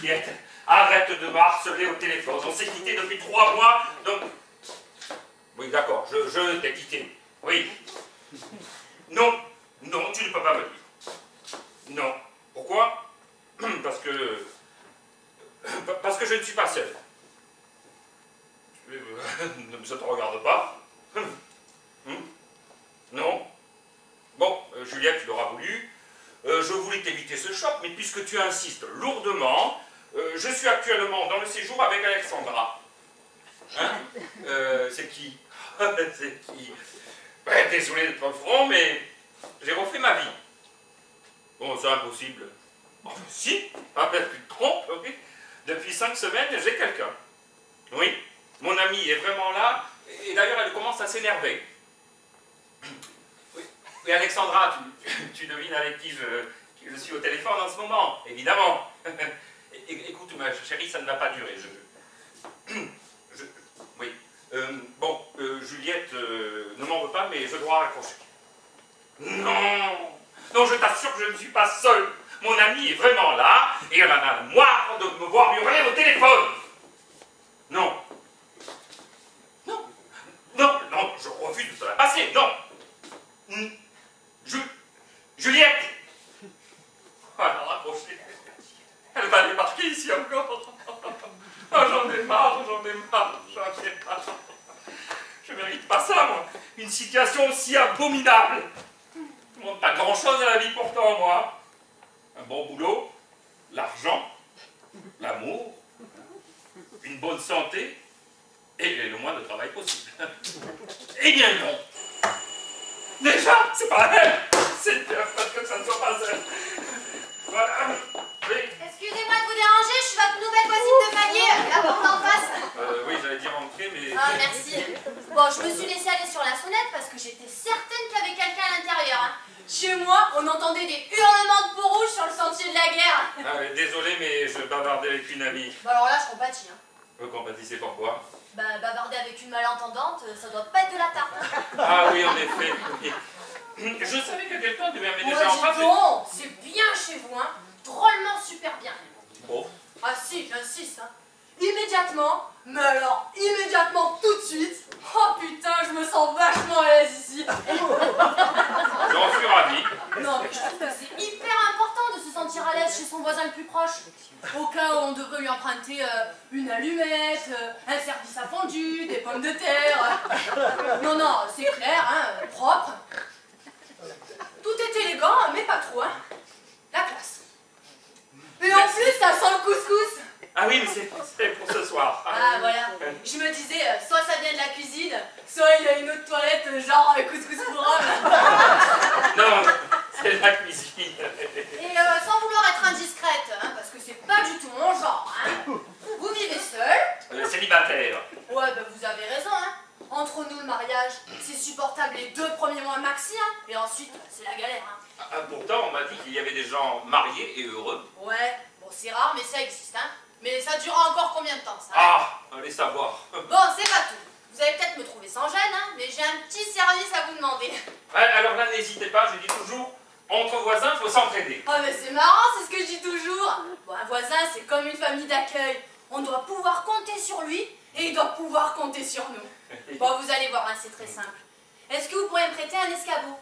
Juliette, arrête de me harceler au téléphone. On s'est quitté depuis 3 mois, donc... Oui, d'accord, je t'ai quitté. Oui. Non, non, tu ne peux pas me dire. Non. Pourquoi? Parce que je ne suis pas seul. Ça ne te regarde pas? Non. Bon, Juliette, tu l'auras voulu. Je voulais t'éviter ce choc, mais puisque tu insistes lourdement, je suis actuellement dans le séjour avec Alexandra. Hein? C'est qui? C'est qui? Ben, désolé d'être franc, mais j'ai refait ma vie. Bon, c'est impossible. Enfin, si, tu te trompes, oui. Depuis 5 semaines, j'ai quelqu'un. Oui, mon amie est vraiment là, et d'ailleurs, elle commence à s'énerver. Oui, Alexandra, tu devines avec qui je suis au téléphone en ce moment, évidemment. Écoute, ma chérie, ça ne va pas durer. Oui. Bon, Juliette ne m'en veut pas, mais je dois raccrocher. Non! Non, je t'assure que je ne suis pas seul. Mon amie est vraiment là, et elle en a marre de me voir hurler au téléphone. Non. Non. Non, non, je refuse de te la passer, non. Juliette! Elle a raccroché. Elle va débarquer ici encore. Oh, j'en ai marre, j'en ai marre. Je mérite pas ça, moi. Une situation aussi abominable. Je ne demande pas grand-chose à la vie pourtant, moi. Un bon boulot, l'argent, l'amour, une bonne santé et le moins de travail possible. Eh bien non. Déjà, c'est pas elle. C'est bien parce que ça ne soit pas elle. Voilà. Oui. Excusez-moi de vous déranger, je suis votre nouvelle voisine de palier, la porte en face. Oui, j'allais dire entrer, mais... Ah, merci. Bon, je me suis laissée aller sur la sonnette parce que j'étais certaine qu'il y avait quelqu'un à l'intérieur. Hein. Chez moi, on entendait des hurlements de peau rouge sur le sentier de la guerre. Ah oui, désolé, mais je bavardais avec une amie. Bah alors là, je compatis. Hein. Vous compatissez pourquoi? Bah, bavarder avec une malentendante, ça doit pas être de la tarte. Hein. Ah oui, en effet. Oui. Je savais que quelqu'un devait amener déjà en face. Non, c'est bien chez vous, hein. Drôlement super bien. Oh. Ah si, j'insiste, hein. Immédiatement, mais alors immédiatement tout de suite. Oh putain, je me sens vachement à l'aise ici. J'en suis ravi. Non mais je trouve que c'est hyper important de se sentir à l'aise chez son voisin le plus proche. Au cas où on devrait lui emprunter une allumette, un service à fondu, des pommes de terre. Non, non, c'est clair, hein, propre. Tout est élégant, mais pas trop, hein. La classe. Et en plus, ça sent le couscous. Ah oui, mais c'est pour ce soir. Ah voilà. Je me disais, soit ça vient de la cuisine, soit il y a une autre toilette, genre couscous pour homme. Non, c'est la cuisine. Et sans vouloir être indiscrète, hein, parce que c'est pas du tout mon genre, hein. Vous vivez seul. Célibataire. Ouais, bah vous avez raison, hein. Entre nous, le mariage, c'est supportable les 2 premiers mois maxi, hein. Et ensuite, c'est la galère, hein. Ah, pourtant, on m'a dit qu'il y avait des gens mariés et heureux. Ouais, bon, c'est rare, mais ça existe, hein. Mais ça durera encore combien de temps, ça? Ah, allez savoir. Bon, c'est pas tout. Vous allez peut-être me trouver sans gêne, hein, mais j'ai un petit service à vous demander. Alors là, n'hésitez pas, je dis toujours, entre voisins, il faut s'entraider. Oh, mais c'est marrant, c'est ce que je dis toujours. Bon, un voisin, c'est comme une famille d'accueil. On doit pouvoir compter sur lui, et il doit pouvoir compter sur nous. Bon, vous allez voir, hein, c'est très simple. Est-ce que vous pourriez me prêter un escabeau?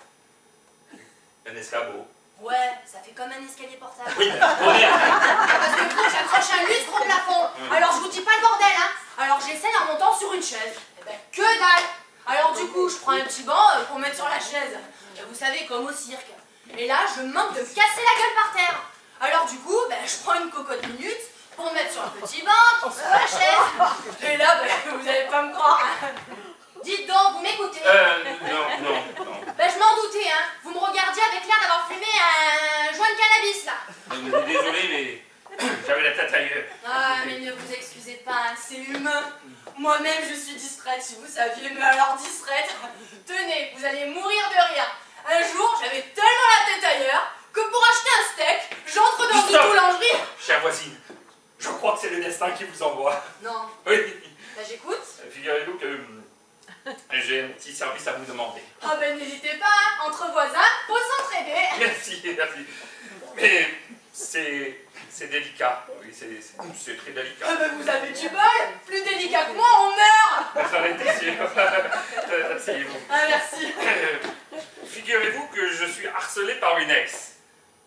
Un escabeau. Ouais, ça fait comme un escalier portable. Oui, on est... Parce que faut que j'accroche un lustre au plafond. Alors je vous dis pas le bordel, hein. Alors j'essaie en montant sur une chaise. Eh ben, que dalle. Alors du coup, je prends un petit banc pour mettre sur la chaise. Vous savez, comme au cirque. Et là, je manque de me casser la gueule par terre. Alors du coup, ben, je prends une cocotte minute pour me mettre sur un petit banc, sur la chaise. Et là, ben, vous allez pas me croire. Hein. Dites donc, vous m'écoutez? Non. Ben, je m'en doutais, hein. Vous me regardiez avec l'air d'avoir fumé un joint de cannabis, là. Désolé, mais j'avais la tête ailleurs. Ah, mais ne vous excusez pas, hein, c'est humain. Moi-même, je suis distraite, si vous saviez, mais alors distraite. Tenez, vous allez mourir de rire. Un jour, j'avais tellement la tête ailleurs que pour acheter un steak, j'entre dans une boulangerie. Chère voisine, je crois que c'est le destin qui vous envoie. Non. Oui. Ben, j'écoute. Figurez-vous que j'ai un petit service à vous demander. Ah ben, n'hésitez pas, hein. Entre voisins, faut s'entraider. Merci. Mais c'est délicat. Oui, c'est très délicat. Ah ben vous avez du bol. Plus délicat que moi, on meurt. J'en étais sûr. Asseyez-vous. Ah merci. Figurez-vous que je suis harcelé par une ex.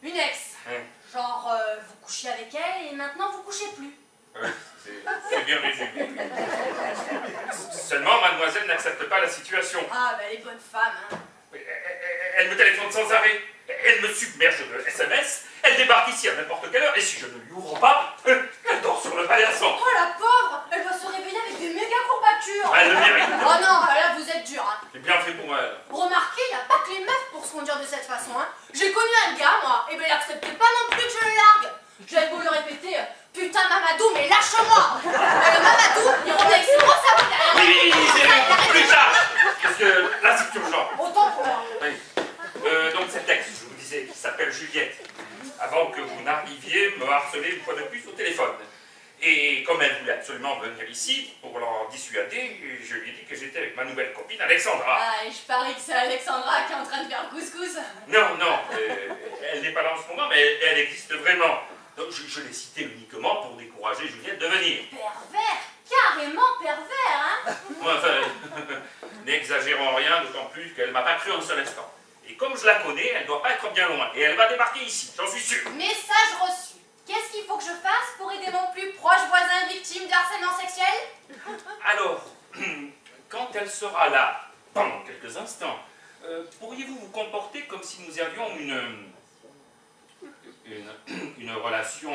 Une ex. Hein. Genre, vous couchez avec elle et maintenant vous couchez plus. Oui, c'est bien résumé. Seulement, mademoiselle n'accepte pas la situation. Ah ben les bonnes femmes, hein. Elle me téléphone sans arrêt. Elle me submerge de SMS. Elle débarque ici à n'importe quelle heure. Et si je ne lui ouvre pas, elle dort sur le paillasson. Oh la pauvre. Elle va se réveiller avec des méga courbatures. Elle le mérite. Oh non, là vous êtes dur, hein. J'ai bien fait pour elle. Remarquez, il n'y a pas que les meufs pour se conduire de cette façon, hein. J'ai connu un gars, moi, et ben il acceptait pas non plus que je le largue. J'avais beau lui répéter, putain Mamadou, mais lâche-moi. Le Mamadou, il revenait avec ses gros sabots derrière. Oui, c'est plus tard. Parce que là, c'est urgent. Autant pour moi. Oui. Donc cet ex, je vous disais, qui s'appelle Juliette, avant que vous n'arriviez, me harceler une fois de plus au téléphone. Et comme elle voulait absolument venir ici, pour l'en dissuader, je lui ai dit que j'étais avec ma nouvelle copine Alexandra. Ah, et je parie que c'est Alexandra qui est en train de faire couscous. Non, elle n'est pas là en ce moment, mais elle existe vraiment. Donc je l'ai citée uniquement pour décourager Juliette de venir. Pervers, carrément pervers, hein. Enfin, n'exagérons rien, d'autant plus qu'elle m'a pas cru un seul instant. Et comme je la connais, elle doit pas être bien loin. Et elle va débarquer ici, j'en suis sûr. Message reçu. Qu'est-ce qu'il faut que je fasse pour aider mon plus proche voisin victime de harcèlement sexuel? Alors, quand elle sera là, pendant quelques instants, pourriez-vous vous comporter comme si nous avions une relation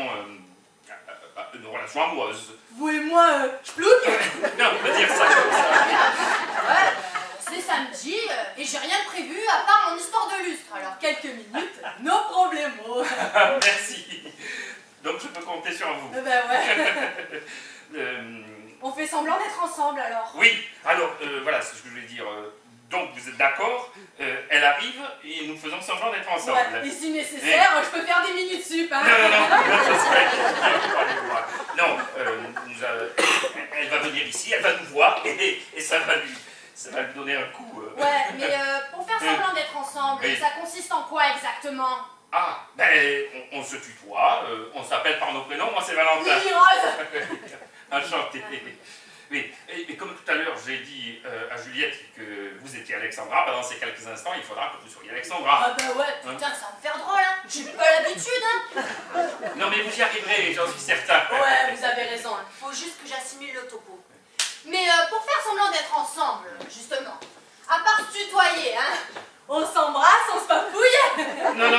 amoureuse? Vous et moi, j'plouque. Non, on va dire ça comme ça. Ouais, c'est samedi et j'ai rien de prévu à part mon histoire de lustre. Alors quelques minutes, no problemo. Merci. Donc je peux compter sur vous. Ben ouais. On fait semblant d'être ensemble alors. Oui, alors voilà ce que je voulais dire. Donc vous êtes d'accord, elle arrive et nous faisons semblant d'être ensemble. Ouais, et si nécessaire, je peux faire des minutes sup. Hein. Non, elle va venir ici, elle va nous voir et ça va lui donner un coup. Ouais, mais pour faire semblant d'être ensemble, Oui. ça consiste en quoi exactement? Ah, ben on se tutoie, on s'appelle par nos prénoms, moi c'est Valentin. Lily Rose. Enchanté. Oui, et comme tout à l'heure j'ai dit à Juliette que vous étiez Alexandra, pendant ces quelques instants il faudra que vous soyez Alexandra. Ah bah ouais, putain, ça va me faire drôle, hein. J'ai pas l'habitude, hein. Non mais vous y arriverez, j'en suis certain. Ouais, vous avez raison, hein. Faut juste que j'assimile le topo. Mais pour faire semblant d'être ensemble, justement, à part se tutoyer, hein, on s'embrasse, on se papouille. Non,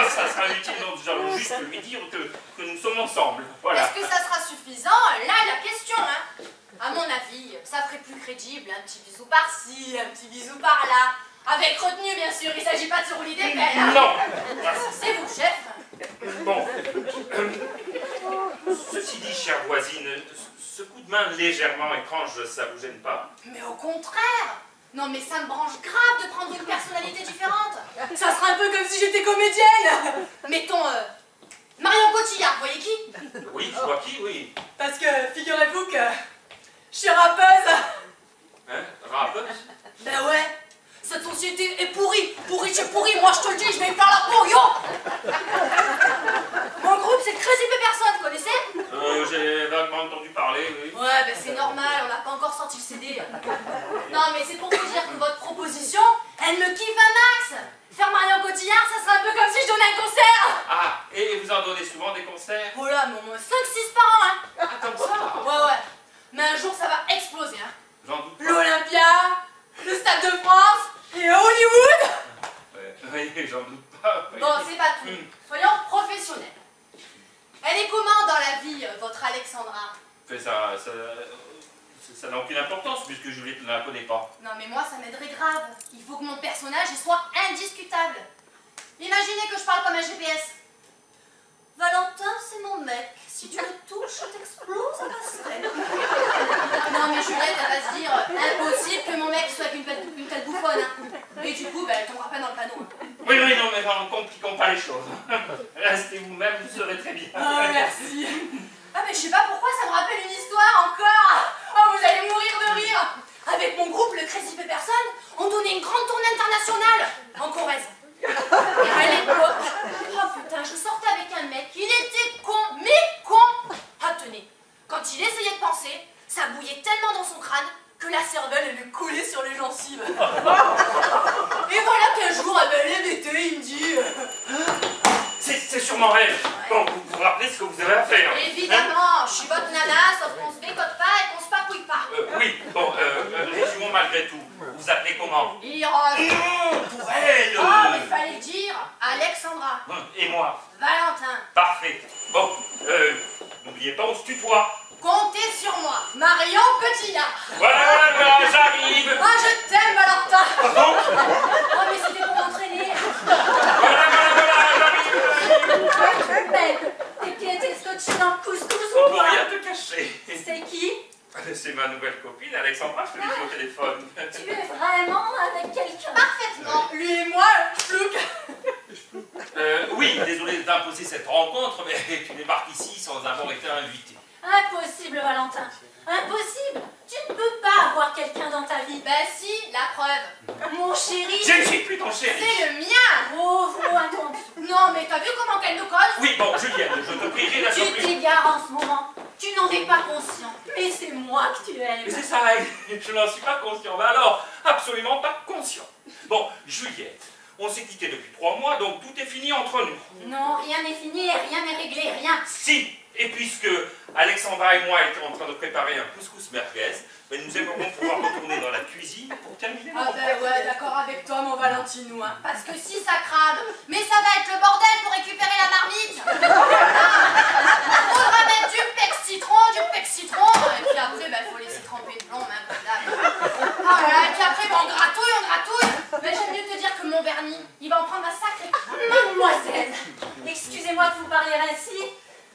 ça sera utile, non, genre, juste lui dire que nous sommes ensemble, voilà. Est-ce que ça sera suffisant? Là est la question, hein. À mon avis, ça ferait plus crédible, un petit bisou par-ci, un petit bisou par-là. Avec retenue, bien sûr, il s'agit pas de se rouler des pelles. Hein. Non. C'est vous, chef. Bon. Ceci dit, chère voisine, ce coup de main légèrement étrange, ça vous gêne pas? Mais au contraire. Non mais ça me branche grave de prendre une personnalité différente. Ça sera un peu comme si j'étais comédienne. Mettons Marion Cotillard, vous voyez qui? Oui, je vois qui, oui. Parce que figurez-vous que je suis rappeuse. Hein, rappeuse? Ben ouais. Cette société est pourrie. Pourrie, c'est pourri. Moi je te le dis, je vais me faire la peau, yo. Mon groupe c'est Crazy Pepperson, vous connaissez? J'ai vaguement entendu parler, oui. Ouais, ben c'est normal, on n'a pas encore sorti le CD. Non, mais c'est pour vous dire que votre proposition, elle me kiffe un max. Faire Marion Cotillard, ça serait un peu comme si je donnais un concert. Ah, et vous en donnez souvent des concerts? Oh là, mais au moins 5-6 par an, hein. Ah, comme ça? Ouais. Mais un jour, ça va exploser, hein. J'en doute pas. L'Olympia, le Stade de France et Hollywood. Oui, j'en doute pas. Oui. Bon, c'est pas tout. Soyons professionnels. Elle est comment dans la vie, votre Alexandra? Mais ça n'a aucune importance puisque Juliette ne la connaît pas. Non mais moi ça m'aiderait grave. Il faut que mon personnage il soit indiscutable. Imaginez que je parle comme un GPS. Valentin, c'est mon mec. Si tu le touches, je t'explose à passerelle. Non mais Juliette, elle va se dire impossible que mon mec soit une telle bouffonne. Hein. Et du coup, elle tombera pas dans le panneau. Oui, non, mais ne compliquons pas les choses. Restez vous-même, vous serez très bien. Oh, merci. Ah mais je sais pas pourquoi ça me rappelle une histoire encore. Oh, vous allez mourir de rire. Avec mon groupe, le Crazy Pepperson, on donnait une grande tournée internationale en Corrèze. Et à l'époque, oh putain, je sortais avec un mec, il était con, mais con. la cervelle et lui coller sur les gencives. Et voilà qu'un jour, l'été, il me dit... C'est sûrement elle. Bon, vous vous rappelez ce que vous avez à faire. Évidemment, je suis votre nana, sauf qu'on se bécote pas et qu'on se papouille pas. Oui, bon, résumons malgré tout. Vous vous appelez comment? Iros. Pour elle. Oh, mais fallait le dire. Alexandra. Et moi? Valentin. Parfait. Bon, n'oubliez pas, on se tutoie. Comptez sur moi. Marion Cotillard. Voilà, j'arrive. Ah, je t'aime, Valentin. Pardon? Oh, mais c'était pour m'entraîner. Voilà, j'arrive. Mais tes pieds étaient scotchés dans le couscous On ou peut pas? rien te cacher. C'est qui? C'est ma nouvelle copine, Alexandra, je te l'ai dit au téléphone. Tu es vraiment avec quelqu'un? Parfaitement. Lui et moi, plouc. Oui, désolé d'imposer cette rencontre, mais tu débarques ici sans avoir été invité. Impossible, Valentin. Impossible. Tu ne peux pas avoir quelqu'un dans ta vie. Ben si, la preuve. Mon chéri. Je ne suis plus ton chéri. C'est le mien. Pauvre attendu. Non, mais t'as vu comment qu'elle nous colle? Oui, bon, Juliette, je te prierai Tu d'assouplir. t'égares en ce moment. Tu n'en es pas conscient. Mais c'est moi que tu aimes. Mais c'est ça, je n'en suis pas conscient. Ben alors, absolument pas conscient. Bon, Juliette, on s'est quitté depuis 3 mois, donc tout est fini entre nous. Non, rien n'est fini et rien n'est réglé, rien. Si, et puisque Alexandra et moi étions en train de préparer un couscous merguez, ben nous aimerions pouvoir retourner dans la cuisine pour terminer le Ah repas. ben ouais, d'accord avec toi, mon Valentinou, hein. Parce que si ça crame, mais ça va être le bordel pour récupérer la marmite. Faudra mettre du pec citron, et puis après, ben faut laisser tremper le plomb, hein, comme d'hab. Ah là, et puis après, ben, on gratouille. Mais j'aime mieux te dire que mon vernis, il va en prendre un sacré. Mademoiselle, excusez-moi de vous parler ainsi,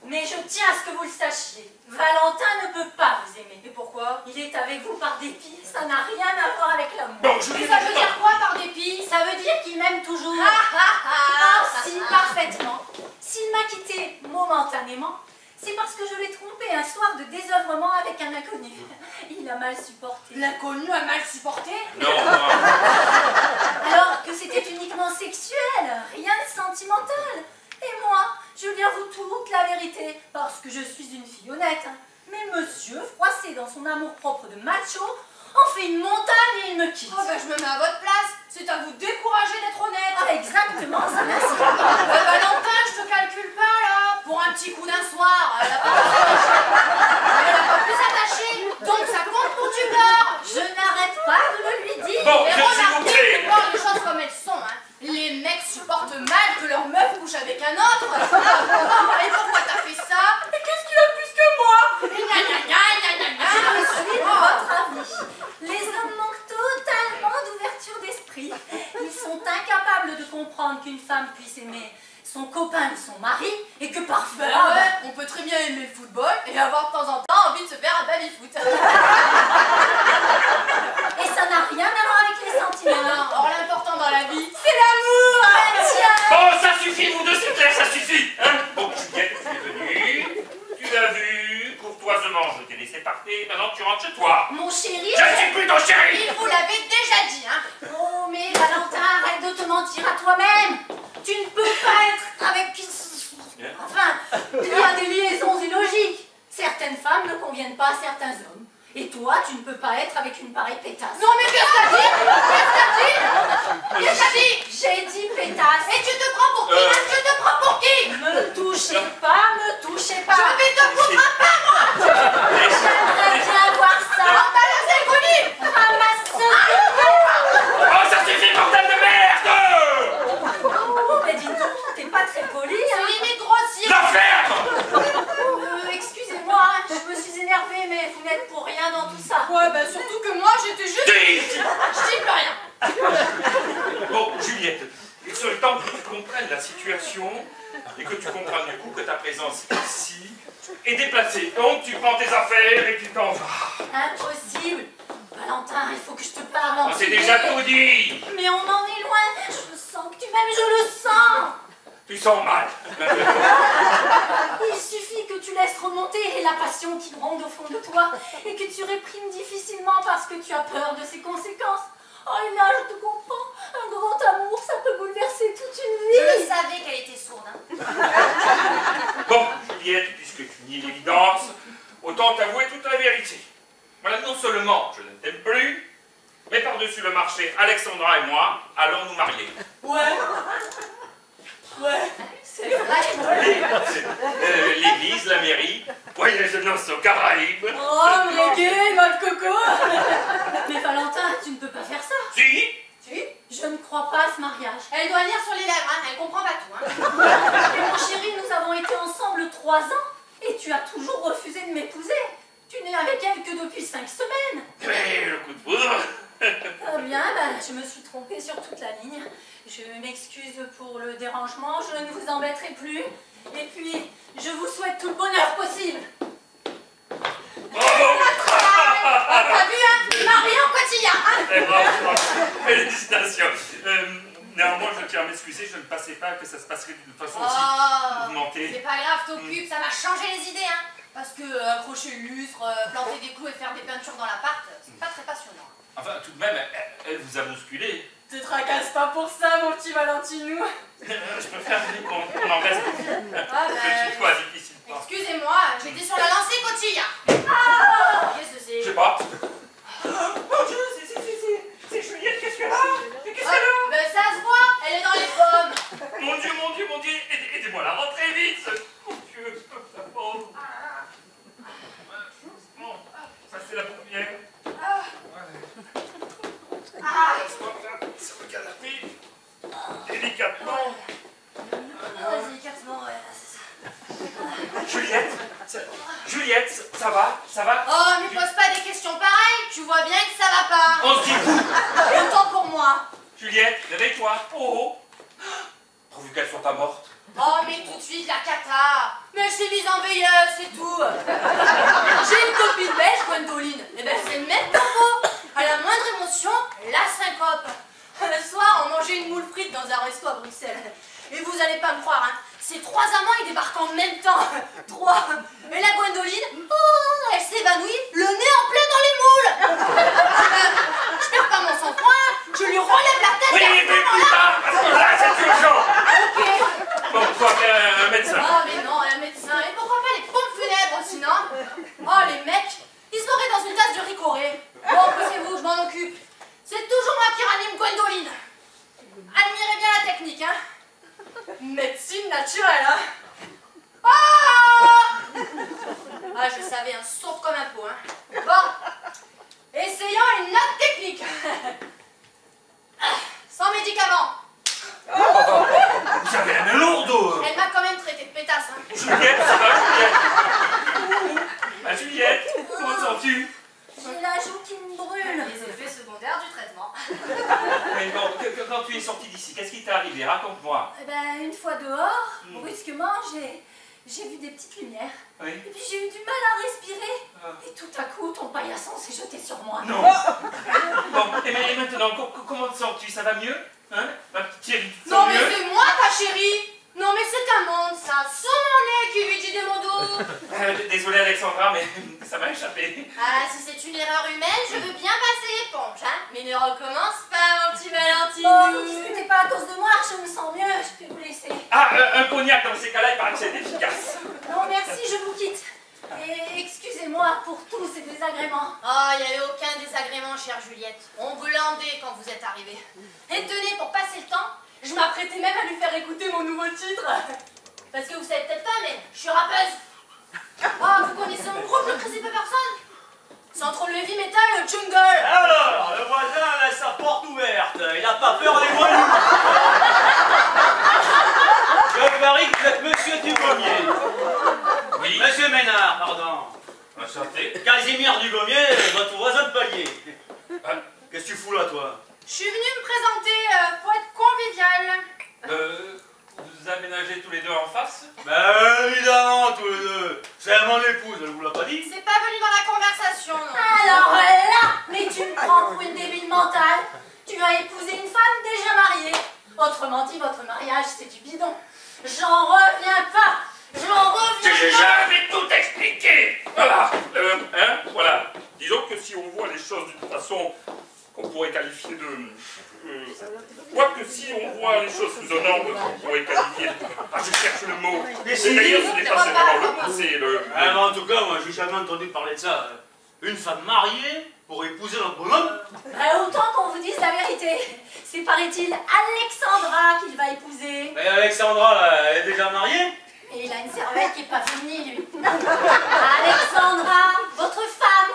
mais je tiens à ce que vous le sachiez. Valentin ne peut pas vous aimer. Et pourquoi? Il est avec vous par dépit. Ça n'a rien à voir avec l'amour. Bon, Mais Juliette, ça veut dire quoi par dépit? Ça veut dire qu'il m'aime toujours. Ah, Si, parfaitement. S'il m'a quitté momentanément, c'est parce que je l'ai trompé un soir de désœuvrement avec un inconnu. Il a mal supporté. L'inconnu a mal supporté? non, Alors que c'était uniquement sexuel, rien de sentimental. Et moi, je lui avoue toute la vérité, parce que je suis une fille honnête. Mais monsieur, froissé dans son amour-propre de macho, en fait une montagne et il me quitte. Oh ben je me mets à votre place, c'est à vous décourager d'être honnête. Ah, exactement, ça m'incite. Valentin, je te calcule pas là, pour un petit coup d'un soir, elle a pas pu s'attacher, donc ça compte pour tu pars. Je n'arrête pas de le lui dire. Bon, Et s'il vous remarquez plaît. que voir les choses comme elles sont, hein. Les mecs supportent mal que leur meuf couche avec un autre. Et pourquoi t'as fait ça? Et qu'est-ce qu'il a plus que moi? Et gna gna gna gna gna gna. Je suis de votre avis. Les hommes manquent totalement d'ouverture d'esprit. Ils sont incapables de comprendre qu'une femme puisse aimer son copain ou son mari et que parfois... Ben ouais, on peut très bien aimer le football et avoir de temps en temps envie de se faire un baby-foot. Et ça n'a rien à voir avec les sentiments. Or l'important dans la vie, c'est l'amour. Tiens. bon, ça suffit, vous deux, c'est clair, ça suffit. Hein, bon, Juliette, tu es venue, tu l'as vu, courtoisement, je t'ai laissé partir, maintenant tu rentres chez toi. Mon chéri... Je suis plus ton chéri. Il vous l'avez déjà dit, hein. Oh, mais Valentin, arrête de te mentir à toi-même. Tu ne peux pas être avec... Enfin, il y a des liaisons illogiques. Certaines femmes ne conviennent pas à certains hommes. Et toi, tu ne peux pas être avec une pareille pétasse. Non mais qu'est-ce que t'as dit? Qu'est-ce que t'as dit? J'ai dit pétasse. Et tu te prends pour qui? Hein? Tu te prends pour qui? Me touchez pas, me touchez pas. Je vais te foutre un pain, moi. J'aimerais bien voir ça. T'as laissé le connu. Ramasse. Oh, ça suffit, bordel de merde. Oh, mais dis donc, t'es pas très poli, hein. C'est limite grossier. L'enfer. Excusez-moi, je me suis énervée, mais vous n'êtes pour rien dans tout ça. Ouais, bah surtout que moi j'étais juste... Je dis plus rien. Bon, Juliette, il serait temps que tu comprennes la situation et que tu comprennes du coup que ta présence ici est déplacée. Donc tu prends tes affaires et tu t'en vas. Impossible. Valentin, il faut que je te parle en On s'est privé. déjà tout dit. Mais on en est loin. Je sens que tu m'aimes, je le sens. Tu sens mal. Il suffit que tu laisses remonter la passion qui gronde au fond de toi et que tu réprimes difficilement parce que tu as peur de ses conséquences. Oh, et là, je te comprends. Un grand amour, ça peut bouleverser toute une Je vie. savais qu'elle était sourde, hein. Bon, Juliette, puisque tu nies l'évidence, autant t'avouer toute la vérité. Voilà, non seulement je ne t'aime plus, par-dessus le marché, Alexandra et moi, allons nous marier. Ouais. Ouais, c'est vrai. L'église, la mairie, voyage de noces aux Caraïbes. Oh, mais gay, notre coco. Mais Valentin, tu ne peux pas faire ça. Si. Si. Je ne crois pas à ce mariage. Elle doit lire sur les lèvres, hein. Elle comprend pas tout. Hein. Et mon chéri, nous avons été ensemble 3 ans et tu as toujours refusé de m'épouser. Tu n'es avec elle que depuis 5 semaines. Mais le coup de foudre. Ah bien, bah, je me suis trompée sur toute la ligne. Je m'excuse pour le dérangement, je ne vous embêterai plus. Et puis, je vous souhaite tout le bonheur possible. Bravo. T'as vu, hein? Marie en quotidien, hein? Bravo. Félicitations. Néanmoins, je tiens à m'excuser, je ne pensais pas que ça se passerait d'une façon aussi mouvementée. C'est pas grave, t'occupes, ça m'a changé les idées, hein. Parce que accrocher le lustre, planter des clous et faire des peintures dans l'appart, c'est pas très passionnant. Enfin, tout de même, elle vous a bousculé. Te tracasse pas pour ça, mon petit Valentinou. Je préfère qu'on en reste. Ah, Je suis pas difficile. excusez-moi, j'étais sur la lancée cotilla. Qu'est-ce que c'est? Je sais pas. Mon Dieu, c'est Juliette, qu'est-ce qu'elle a? Qu'est-ce qu'elle a? Ben ça se voit, elle est dans les pommes. Mon Dieu, aidez-moi à la rentrer vite. Mon Dieu, la pauvre. Bon, ça c'est la première. Ça me canapé. Délicatement. Vas-y, casse-moi, ouais, c'est ça. Juliette, ça va? Ça va? Oh, me pose pas des questions pareilles, tu vois bien que ça va pas. On se dit tout. Autant pour moi. Juliette, réveille-toi. Oh. Pourvu qu'elle soit pas morte. Oh, mais tout de suite la cata. Mais je suis mise en veilleuse, c'est tout. J'ai une copine belge, Gwendoline. Et ben c'est le même combo. À la moindre émotion, la syncope. Le soir, on mangeait une moule frite dans un resto à Bruxelles. Et vous allez pas me croire, hein. Ces 3 amants, ils débarquent en même temps. 3. Et la Gwendoline, oh, elle s'évanouit, le nez en plein dans les moules. Je perds pas mon sang-froid, je lui relève la tête. Oui, mais putain, parce que là, c'est urgent. Ok. Bon, toi, un médecin. Oh, mais non, un médecin. Et pourquoi pas les pompes funèbres, sinon? Oh, les mecs, ils seraient dans une tasse de ricoré. Bon, poussez-vous, je m'en occupe. C'est toujours moi qui ranime Gwendoline. Admirez bien la technique, hein. Médecine naturelle, hein. Oh! Ah, je savais, un sauf comme un pot, hein. Bon, essayons une autre technique. Sans médicaments. Vous avez un lourdeau. Elle m'a quand même traité de pétasse, hein. Juliette, ça va, Juliette? Ah, Juliette, comment te sens-tu? J'ai la joue qui me brûle. Les effets secondaires du traitement. Mais bon, quand tu es sortie d'ici, qu'est-ce qui t'est arrivé? Raconte-moi. Eh ben, une fois dehors, brusquement, j'ai vu des petites lumières. Oui. Et puis j'ai eu du mal à respirer. Et tout à coup, ton paillasson s'est jeté sur moi. Non. Bon, et maintenant, comment te sens-tu? Ça va mieux? Hein? Ma petite chérie, tu te Non sens mais mieux? c'est moi ta chérie. Non mais c'est un monde ça, sur mon nez qui lui dit des mots doux. Désolé Alexandra, mais ça m'a échappé. Ah si c'est une erreur humaine, je veux bien passer l'éponge, hein. Mais ne recommence pas mon petit Valentine. Oh, ne discutez pas à cause de moi, je me sens mieux, je peux vous laisser. Ah, un cognac dans ces cas-là, il paraît que c'est efficace. Non, merci, je vous quitte. Et excusez-moi pour tous ces désagréments. Oh, il n'y avait aucun désagrément, chère Juliette. On vous landait quand vous êtes arrivée. Et tenez, pour passer le temps, je m'apprêtais même à lui faire écouter mon nouveau titre. Parce que vous savez peut-être pas, mais je suis rappeuse. Oh, vous connaissez mon groupe, le Crazy Pepperson? C'est entre le heavy metal et le jungle. Alors, le voisin laisse sa porte ouverte. Il n'a pas peur des voyous. Je parie que vous êtes monsieur Dugommier. Oui. Monsieur Ménard, pardon. Enchanté. Casimir Dugommier, votre voisin de palier. Qu'est-ce que tu fous là, toi? Je suis venue me présenter pour être conviviale. Vous aménagez tous les deux en face? Ben évidemment, tous les deux. C'est mon épouse, elle vous l'a pas dit? C'est pas venu dans la conversation, non. Alors là, mais tu me prends pour une débile mentale. Tu as épousé une femme déjà mariée. Autrement dit, votre mariage, c'est du bidon. J'en reviens pas. J'en reviens J'ai pas. jamais tout expliqué. Voilà. Voilà. Disons que si on voit les choses d'une façon qu'on pourrait qualifier de... Quoique si on voit les choses sous un angle qu'on pourrait qualifier de... Ah, je cherche le mot. D'ailleurs, ce n'est pas simplement le mot, c'est le... Ah, mais en tout cas, moi, j'ai jamais entendu parler de ça. Une femme mariée pour épouser notre bonhomme? Autant qu'on vous dise la vérité. C'est, paraît-il, Alexandra qu'il va épouser. Mais Alexandra, là, elle est déjà mariée? Et il a une cervelle qui est pas finie, lui. Alexandra, votre femme.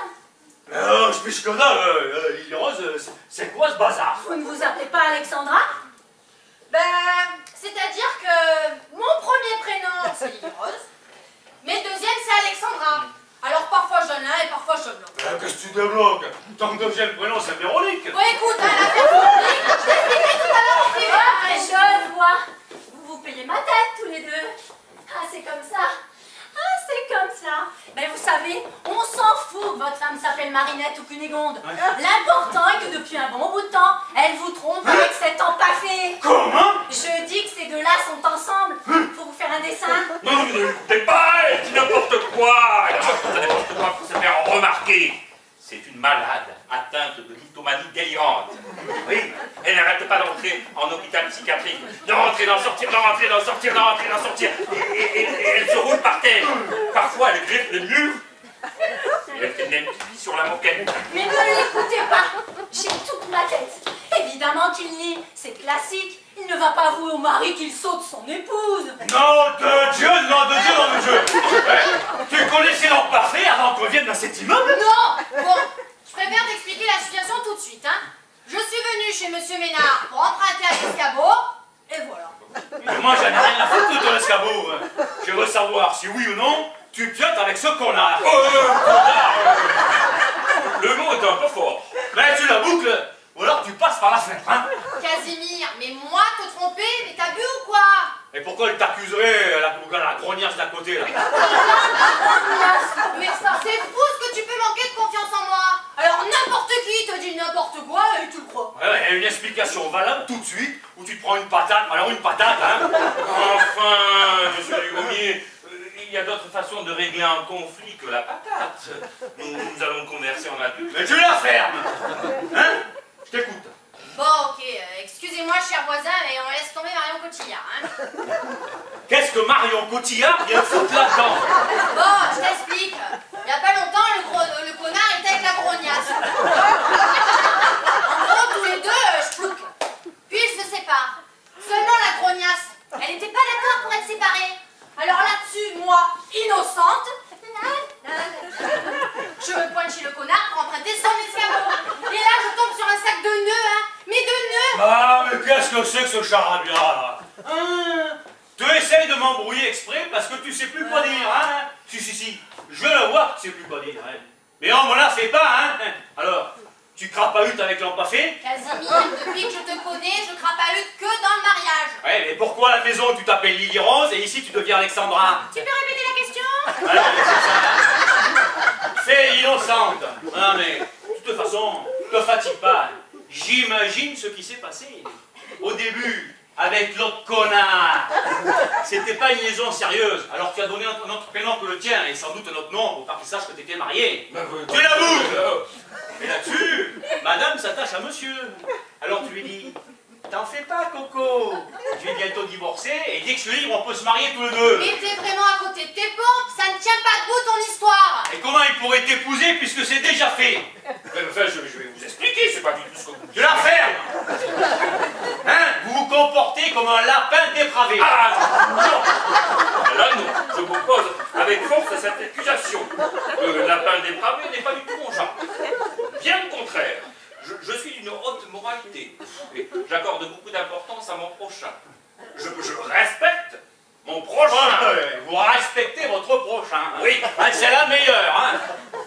Je piche que dalle, Lily Rose, c'est quoi ce bazar? Vous ne vous appelez pas Alexandra? Ben, c'est-à-dire que mon premier prénom, c'est Lily Rose, mais le deuxième, c'est Alexandra. Alors parfois je donne l'un et parfois je donne l'autre. Qu'est-ce que tu débloques? Ton deuxième prénom, c'est Véronique. Bon, écoute, hein, l'affaire publique, je t'expliquerai tout à l'heure en privé. Ah, je vois. Vous payez ma tête tous les deux. Ah, c'est comme ça. Ah, c'est comme ça. Mais vous savez, on s'en fout que votre femme s'appelle Marinette ou Cunégonde. L'important est que depuis un bon bout de temps, elle vous trompe avec cet empaffé. Comment? Je dis que ces deux-là sont ensemble. Faut vous faire un dessin. Non, vous n'écoutez pas, elle dit n'importe quoi. Elle raconte n'importe quoi pour se faire remarquer. C'est une malade atteinte de mythomanie délirante. Oui, elle n'arrête pas d'entrer en hôpital psychiatrique, de rentrer, d'en sortir, d'en rentrer, d'en sortir, d'en rentrer, d'en sortir. Et elle se roule par terre. Parfois, elle griffe le mur. Et elle fait même pipi sur la moquette. Mais ne l'écoutez pas. J'ai toute ma tête. Évidemment qu'il nie. C'est classique. Il ne va pas avouer au mari qu'il saute son épouse. Nom de Dieu, nom de Dieu, nom de Dieu. Tu connaissais l'empaffé avant qu'on vienne dans cet immeuble? Non. Bon, je préfère t'expliquer la situation tout de suite. Hein. Je suis venue chez Monsieur Ménard pour emprunter un escabeau, et voilà. Mais moi, j'en ai rien à foutre de ton escabeau. Je veux savoir si oui ou non, tu piottes avec ce connard. Le mot est un peu fort. Mais tu la boucles, ou alors tu passes par la fenêtre, hein? Casimir, mais moi te tromper, mais t'as bu ou quoi? Et pourquoi elle t'accuserait, la grognasse d'à côté, là? Mais c'est fou ce que tu peux manquer de confiance en moi. Alors n'importe qui te dit n'importe quoi et tu le crois. Ouais, une explication valable tout de suite, ou tu te prends une patate, alors une patate, hein? Enfin, monsieur Dugommier, il y a d'autres façons de régler un conflit que la patate. Nous allons converser en adulte. Mais tu la fermes! Hein? Je t'écoute. Bon, ok, excusez-moi, cher voisin, mais on laisse tomber Marion Cotillard, hein. Qu'est-ce que Marion Cotillard vient foutre là-dedans? Bon, je t'explique. Il n'y a pas longtemps, le connard était avec la grognasse. En gros, tous les deux, je plouc. Puis ils se séparent. Seulement la grognasse, elle n'était pas d'accord pour être séparée. Alors là-dessus, moi, innocente, je me pointe chez le connard pour emprunter son escabeau. Et là, je tombe sur un sac de nœuds, hein. Mais de nœuds. Ah, mais qu'est-ce que c'est que ce charabia, là? Tu essayes de m'embrouiller exprès parce que tu sais plus quoi dire, hein? Si, je le vois que tu sais plus quoi dire, hein? Mais on me la fait pas, hein? Alors, tu crapahutes avec l'empaffé? Casimir, depuis que je te connais, je crapahute que dans le mariage. Ouais, mais pourquoi à la maison tu t'appelles Lily Rose et ici tu deviens Alexandra? Tu peux répéter la question? Alors, fais innocente. Non mais, de toute façon, ne te fatigue pas. J'imagine ce qui s'est passé. Au début, avec l'autre connard, c'était pas une liaison sérieuse. Alors tu as donné un autre prénom que le tien et sans doute un autre nom pour pas qu'il sache que tu étais marié. Tu la bouges. Et là-dessus, madame s'attache à monsieur. Alors tu lui dis, t'en fais pas, Coco. Tu es bientôt divorcé et dès que je suis libre, on peut se marier tous les deux. Mais t'es vraiment à côté de tes pompes, ça ne tient pas debout ton histoire. Et comment il pourrait t'épouser puisque c'est déjà fait? Mais enfin, je vais vous expliquer, c'est pas du tout ce que vous dites. Je la ferme. Hein? Vous vous comportez comme un lapin dépravé. Ah non. Là, non. Je m'oppose avec force à cette accusation. Le lapin dépravé n'est pas du tout mon genre. Bien le contraire. Je suis d'une haute moralité. Et j'accorde beaucoup d'importance à mon prochain. Je respecte mon prochain. Vous respectez votre prochain. Hein? Oui. Ah, c'est la meilleure. Hein?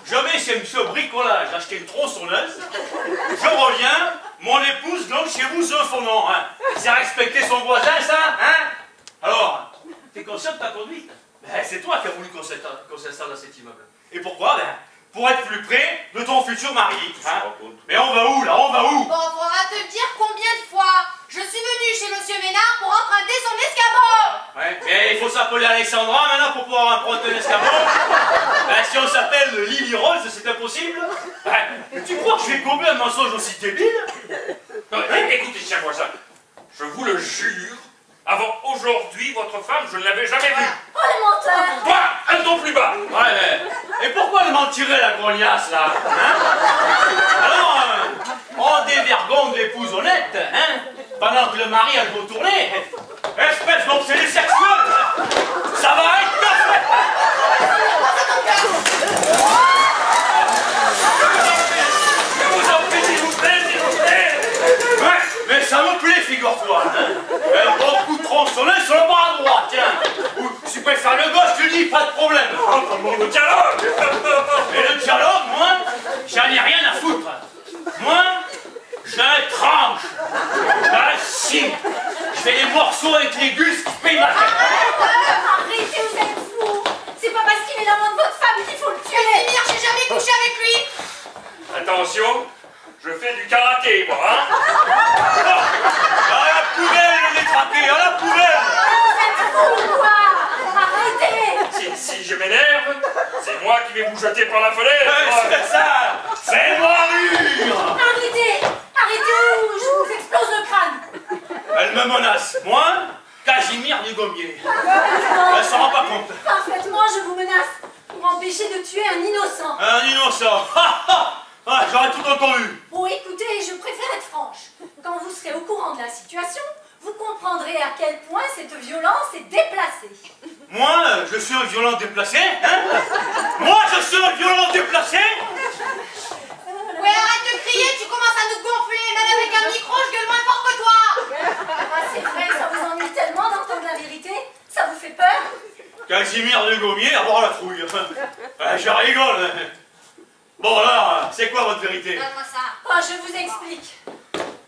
Je vais chez monsieur Bricolage acheter une tronçonneuse. Je reviens. Mon épouse donc chez vous se fondant. Hein? C'est respecter son voisin, ça? Hein? Alors, t'es conscient de ta conduite? Ben, c'est toi qui as voulu qu'on s'installe dans cet immeuble. Et pourquoi? Ben, pour être plus près de ton futur mari. Hein? Mais on va où, là? On va où? Bon, faudra te le dire combien de fois. Je suis venue chez Monsieur Ménard pour emprunter son escabeau. Ouais, mais il faut s'appeler Alexandra maintenant pour pouvoir emprunter un escabeau. Ben, si on s'appelle Lily Rose, c'est impossible. Ben, mais tu crois que je vais combler un mensonge aussi débile? Non, écoutez, cher voisin, je vous le jure, avant aujourd'hui, votre femme, je ne l'avais jamais vue. Oh, le menteur! Toi, un ton plus bas. Ouais, mais Et pourquoi elle m'en tirait la grognasse, là, hein? Alors, on dévergonde l'épouse honnête, hein? Pendant que le mari, elle veut tourner. Espèce d'obsédé sexuel! Ça va être parfait! Je vous en prie, s'il vous plaît, s'il vous plaît. Ouais, mais ça me plaît, figure-toi, hein? Un bon coup de tronçonneuse sur le bras droit, tiens! Ou si tu préfères le gauche, tu le dis, pas de problème! Oh, comment le dialogue! Et le dialogue, moi, j'en ai rien à foutre! Moi, je tranche! Je scie! Je fais des morceaux avec les gus qui payent ma tête! Arrêtez, vous êtes fous! C'est pas parce qu'il est l'amant de votre femme qu'il faut le tuer! Casimir, j'ai jamais couché avec lui. Attention, je fais du karaté, moi, hein? À la poubelle, le détraqué! À la poubelle! Vous êtes fous ou quoi? Arrêtez! Si je m'énerve, c'est moi qui vais vous jeter par la fenêtre. C'est ça! Fais-moi rire! Arrêtez! Arrêtez ou je vous explose le crâne! Elle me menace. Moi, Casimir du Gommier. Elle s'en rend pas compte. Parfaitement, je vous menace pour empêcher de tuer un innocent. Un innocent. Ah, j'aurais tout entendu. Bon, écoutez, je préfère être franche. Quand vous serez au courant de la situation, vous comprendrez à quel point cette violence est déplacée. Moi, je suis un violent déplacé, hein? Moi, je suis un violent déplacé? Ouais, arrête de crier, tu commences à nous gonfler. Même avec un micro, je gueule moins fort que toi. Ah, c'est vrai, ça vous ennuie tellement d'entendre la vérité? Ça vous fait peur? Casimir du Gommier, avoir la trouille. Je rigole. Bon, alors, c'est quoi votre vérité? Donne-moi ça. Oh, je vous explique.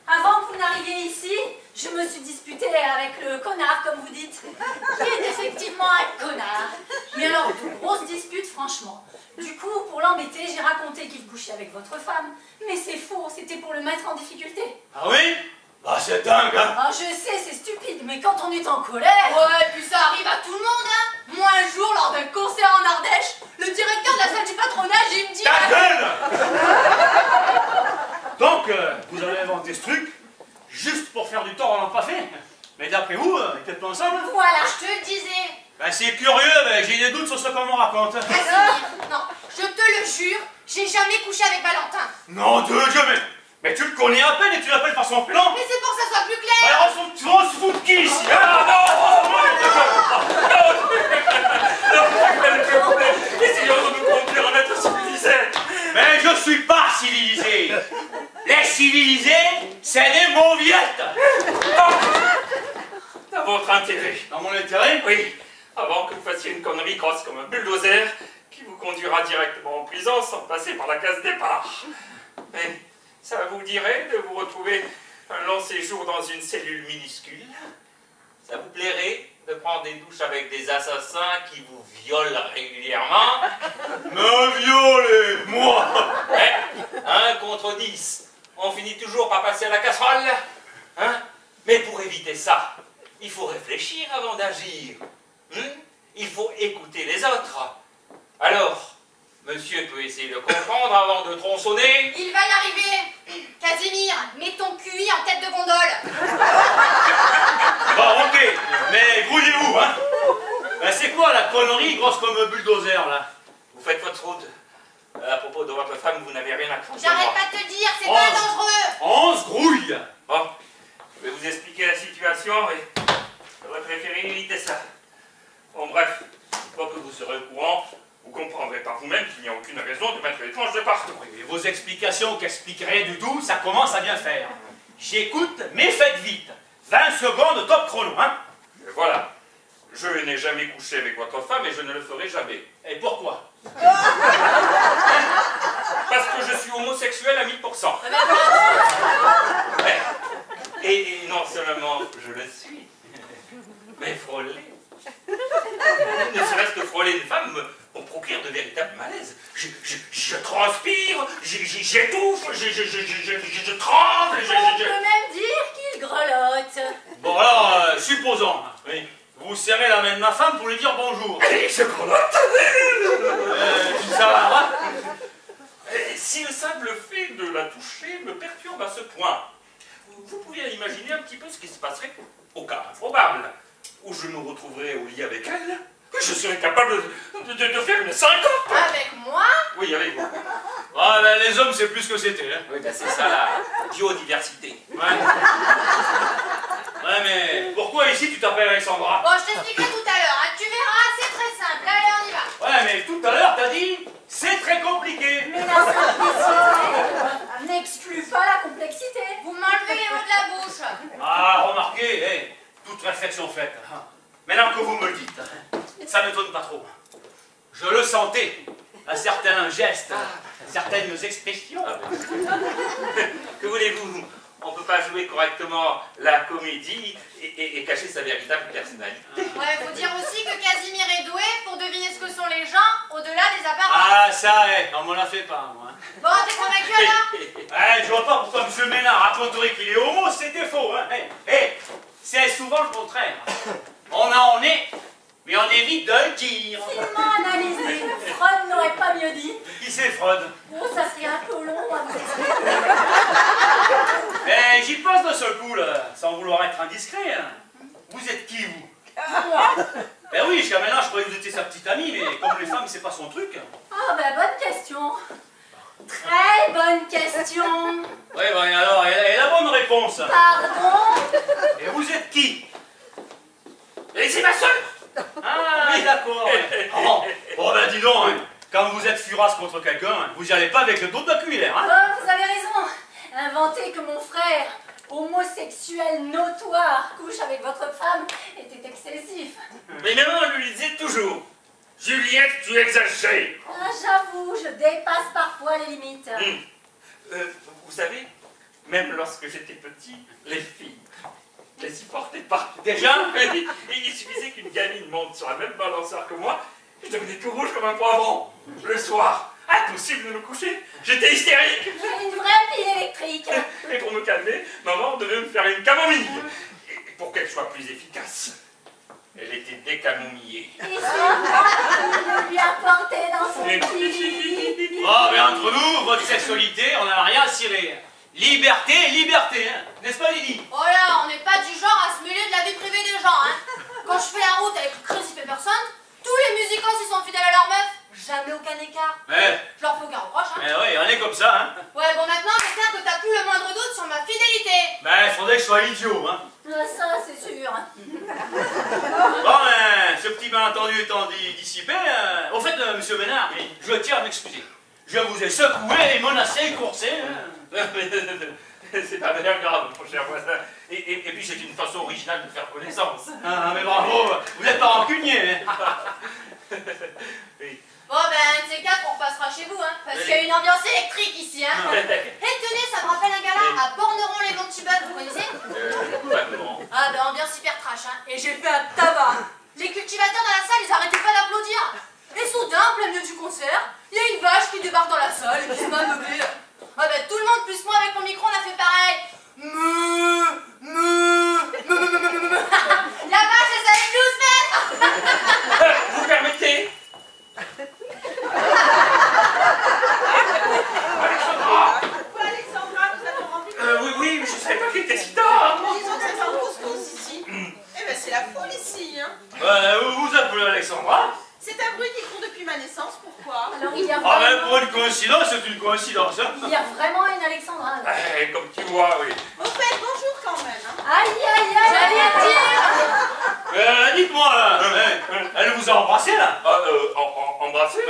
Avant que vous n'arriviez ici, je me suis disputée avec le connard, comme vous dites, qui est effectivement un connard. Mais alors, de grosses disputes, franchement. Du coup, pour l'embêter, j'ai raconté qu'il couchait avec votre femme. Mais c'est faux, c'était pour le mettre en difficulté. Ah oui? Ah, c'est dingue, hein? Ah, je sais, c'est stupide, mais quand on est en colère... Ouais, puis ça arrive à tout le monde, hein. Moi, un jour, lors d'un concert en Ardèche, le directeur de la salle du patronage, il me dit... Ta gueule! Donc, vous avez inventé ce truc juste pour faire du tort à l'an passé. Mais d'après vous, ils étaient pas ensemble? Voilà, je te le disais. Ben, c'est curieux, mais j'ai des doutes sur ce qu'on me raconte. Casimir, non, je te le jure, j'ai jamais couché avec Valentin. Non, Dieu, mais tu le connais à peine et tu l'appelles par son prénom? Mais c'est pour que ça soit plus clair. Alors, on se fout de qui ici, hein? Essayons de nous conduire à être civilisés. Mais je suis pas civilisé. Les civilisés, c'est des mauviettes. Dans votre intérêt. Dans mon intérêt? Oui, avant que vous fassiez une connerie grosse comme un bulldozer qui vous conduira directement en prison sans passer par la case départ. Mais ça vous dirait de vous retrouver un long séjour dans une cellule minuscule? Ça vous plairait de prendre des douches avec des assassins qui vous violent régulièrement? Me violer, moi? Ouais, 1 contre 10. On finit toujours par passer à la casserole. Hein? Mais pour éviter ça, il faut réfléchir avant d'agir. Il faut écouter les autres. Alors, monsieur peut essayer de comprendre avant de tronçonner. Il va y arriver. Casimir, mets ton QI en tête de gondole. Bon, ok, mais grouillez-vous, hein? Ben, c'est quoi la connerie grosse comme un bulldozer, là? Vous faites votre route. À propos de votre femme, vous n'avez rien à craindre. J'arrête pas de te dire, c'est pas dangereux. On se grouille. Bon, je vais vous expliquer la situation et j'aurais préféré éviter ça. Bon, bref, une fois que vous serez au courant, vous comprendrez par vous-même qu'il n'y a aucune raison de mettre les tranches de partout. Et vos explications qui expliquent rien du tout, ça commence à bien faire. J'écoute, mais faites vite. 20 secondes, top chrono, hein? Et voilà. Je n'ai jamais couché avec votre femme et je ne le ferai jamais. Et pourquoi? Parce que je suis homosexuel à 1000%. Ouais. Et non seulement je le suis, mais frôler. Ne serait-ce que frôler une femme me procure de véritables malaises. Je transpire, j'étouffe, je tremble, On peut même dire qu'il grelotte. Bon, alors, supposons, oui, vous serrez la main de ma femme pour lui dire bonjour. Allez, je grelotte. Ça va? Si le simple fait de la toucher me perturbe à ce point, vous pouvez imaginer un petit peu ce qui se passerait au cas improbable où je me retrouverais au lit avec elle, que je serais capable de faire une syncope. Avec moi. moi? Oui, avec vous. Ah, ben, les hommes, c'est plus ce que c'était. Hein. Oui, ben c'est ça la biodiversité. Ouais. Ouais, mais pourquoi ici tu t'appelles Alexandra? Bon, je t'expliquerai tout à l'heure, hein. Tu verras, c'est très simple. Allez, on y va. Ouais, mais tout à l'heure, t'as dit, c'est très compliqué. Mais la simplicité n'exclut pas la complexité. Vous m'enlevez les mots de la bouche. Ah, remarquez, toute réflexion faite. Maintenant que vous me le dites, ça ne m'étonne pas trop. Je le sentais, à certains gestes, certaines expressions. Que voulez-vous? On ne peut pas jouer correctement la comédie et cacher sa véritable personnalité. Ouais, faut dire aussi que Casimir est doué pour deviner ce que sont les gens au-delà des apparences. Ah, ça, on me la fait pas, moi. Bon, t'es convaincu alors? Je vois pas pourquoi M. Ménard raconterait qu'il est homo, c'était faux. Hein. C'est souvent le contraire. On en est, mais on évite de le dire. Finement analysé, Freud n'aurait pas mieux dit. Qui c'est Freud? Bon, ça serait un peu long à vous expliquer. Mais j'y pense d'un seul coup, là, sans vouloir être indiscret. Hein. Vous êtes qui, vous? Moi? Ben oui, jusqu'à maintenant, je croyais que vous étiez sa petite amie, mais comme les femmes, c'est pas son truc. Ah, ben bonne question. Très bonne question. Oui, ben alors, et la bonne réponse? Pardon? Et vous êtes qui? Et c'est ma soeur! Ah, oui, d'accord. Ouais. Oh, ben dis donc, hein, quand vous êtes furasse contre quelqu'un, vous n'y allez pas avec le dos de la cuillère. Hein. Oh, vous avez raison. Inventer que mon frère, homosexuel notoire, couche avec votre femme était excessif. Mais maman lui disait toujours, Juliette, tu exagères. Ah, j'avoue, je dépasse parfois les limites. Vous savez, même lorsque j'étais petit, les filles, je les supportais pas. Déjà? Il suffisait qu'une gamine monte sur la même balancière que moi, je devenais tout rouge comme un poivron. Le soir, impossible de me coucher, j'étais hystérique. J'ai une vraie pile électrique. Et pour me calmer, maman devait me faire une camomille. Et pour qu'elle soit plus efficace, elle était décamomillée. Et c'est moi qui le lui apportais dans son lit. Oh, mais entre nous, votre sexualité, on n'a rien à cirer. Liberté, liberté, hein. N'est-ce pas, Lily? Oh là, on n'est pas du genre à se mêler de la vie privée des gens, hein. Quand je fais la route avec Crazy Pepperson, tous les musicants s'y sont fidèles à leur meuf. Jamais aucun écart. Ouais. Je leur fais aucun reproche, hein. Oui, on est comme ça, hein. Ouais, bon maintenant, j'espère que t'as plus le moindre doute sur ma fidélité. Ben, il faudrait que je sois idiot, hein. Ça, c'est sûr. Bon, ben, ce petit malentendu étant dissipé, au fait, monsieur Ménard, je tiens à m'excuser. Je vous ai secoué et menacé, coursé, hein. C'est pas bien grave, mon cher voisin. Et puis c'est une façon originale de faire connaissance. Ah, mais bravo, vous n'êtes pas rancunier, hein. Oui. Bon ben, un de ces quatre, on repassera chez vous, hein. Parce qu'il y a une ambiance électrique ici, hein. Et tenez, ça me rappelle un gala à Borneron-les-Monts-Tibet, vous connaissez? Vraiment. Ah ben, ambiance hyper trash, hein. Et j'ai fait un tabac. Les cultivateurs dans la salle, ils arrêtaient pas d'applaudir. Et soudain, en plein milieu du concert, il y a une vache qui débarque dans la salle et qui se met à meubler. Ah ben, tout le monde, plus moi, avec mon micro, on a fait pareil. La vache, elle savait plus où se mettre. Vous permettez? Alexandra! Pourquoi Alexandra, nous avons rempli Oui, mais je savais pas qu'il était si tard. Ils ont fait un couscous ici. Eh ben c'est la folie ici, hein. Vous vous appelez Alexandra? C'est un bruit qui court depuis ma naissance, pourquoi? Alors, il y a Ah, ben, vraiment, pour une coïncidence, c'est une coïncidence, hein. il y a vraiment une Alexandra. Comme tu vois, oui. Au fait, bonjour quand même, hein. Aïe, aïe, aïe, J'allais dire. Dites-moi, là, elle vous a embrassé, là? Embrasser?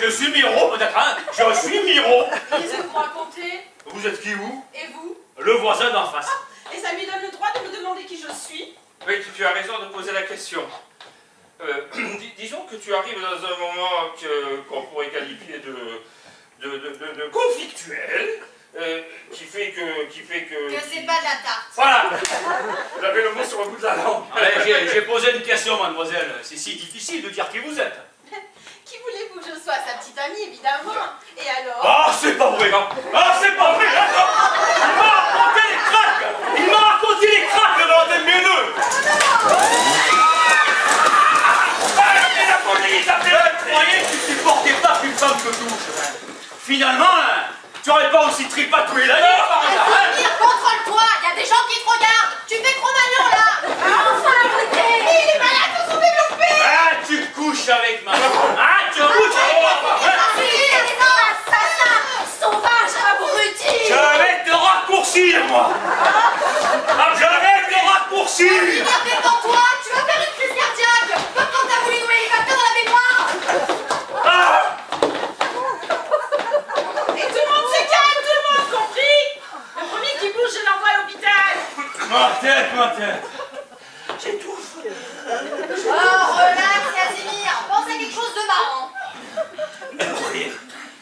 Je suis Miro, peut-être, hein. Je suis Miro. Qu'est-ce que vous racontez? Vous êtes qui, vous? Et vous? Le voisin d'en face. Et ça lui donne le droit de me demander qui je suis? Oui, tu as raison de poser la question. Disons que tu arrives dans un moment qu'on pourrait qualifier de conflictuel, qui fait que... Que c'est pas de la tarte. Voilà. J'avais le mot sur le bout de la langue. J'ai posé une question, mademoiselle. C'est si difficile de dire qui vous êtes. Qui voulez-vous que je sois? Sa petite amie, évidemment. Et alors? Ah, c'est pas vrai, non. Ah, c'est pas vrai, hein, non. Il m'a raconté les craques. Il m'a raconté les craques dans des meneux. Je croyais que tu supportais pas qu'une femme te touche. Finalement, tu aurais pas aussi tripatoué la vie, par hasard, hein. Dire, contrôle-toi, il y a des gens qui te regardent. Tu fais Cro-Magnon là. Enfin, arrêtez. Il est malade, ils sont développés. Ah, tu couches avec ma femme. Ah, tu couches avec ma femme, hein. Si! Détends-toi, tu vas faire une crise cardiaque comme quand t'as voulu nouer les facteurs dans la baignoire. Ah! Et tout le monde se calme, tout le monde, compris? Le premier qui bouge, je l'envoie à l'hôpital. Ma tête! J'étouffe. Oh, relax, Casimir, pense à quelque chose de marrant. Je vais mourir.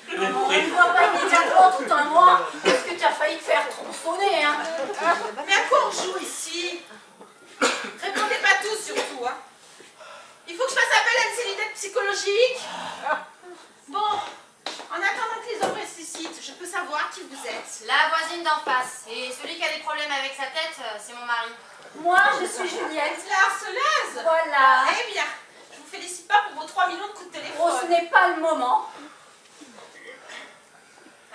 Je vais On mourir. ne voit pas immédiatement tout un mois. Qu'est-ce que tu as failli te faire tronçonner, hein? Mais à quoi on joue ici? Répondez pas tous, surtout, hein. Il faut que je fasse appel à une cellule d'aide psychologique. Bon, en attendant que les hommes ressuscitent, je peux savoir qui vous êtes. La voisine d'en face. Et celui qui a des problèmes avec sa tête, c'est mon mari. Moi, je suis Juliette. La harceleuse. Voilà. Eh bien, je vous félicite pas pour vos 3 millions de coups de Oh, ce téléphone. n'est pas le moment.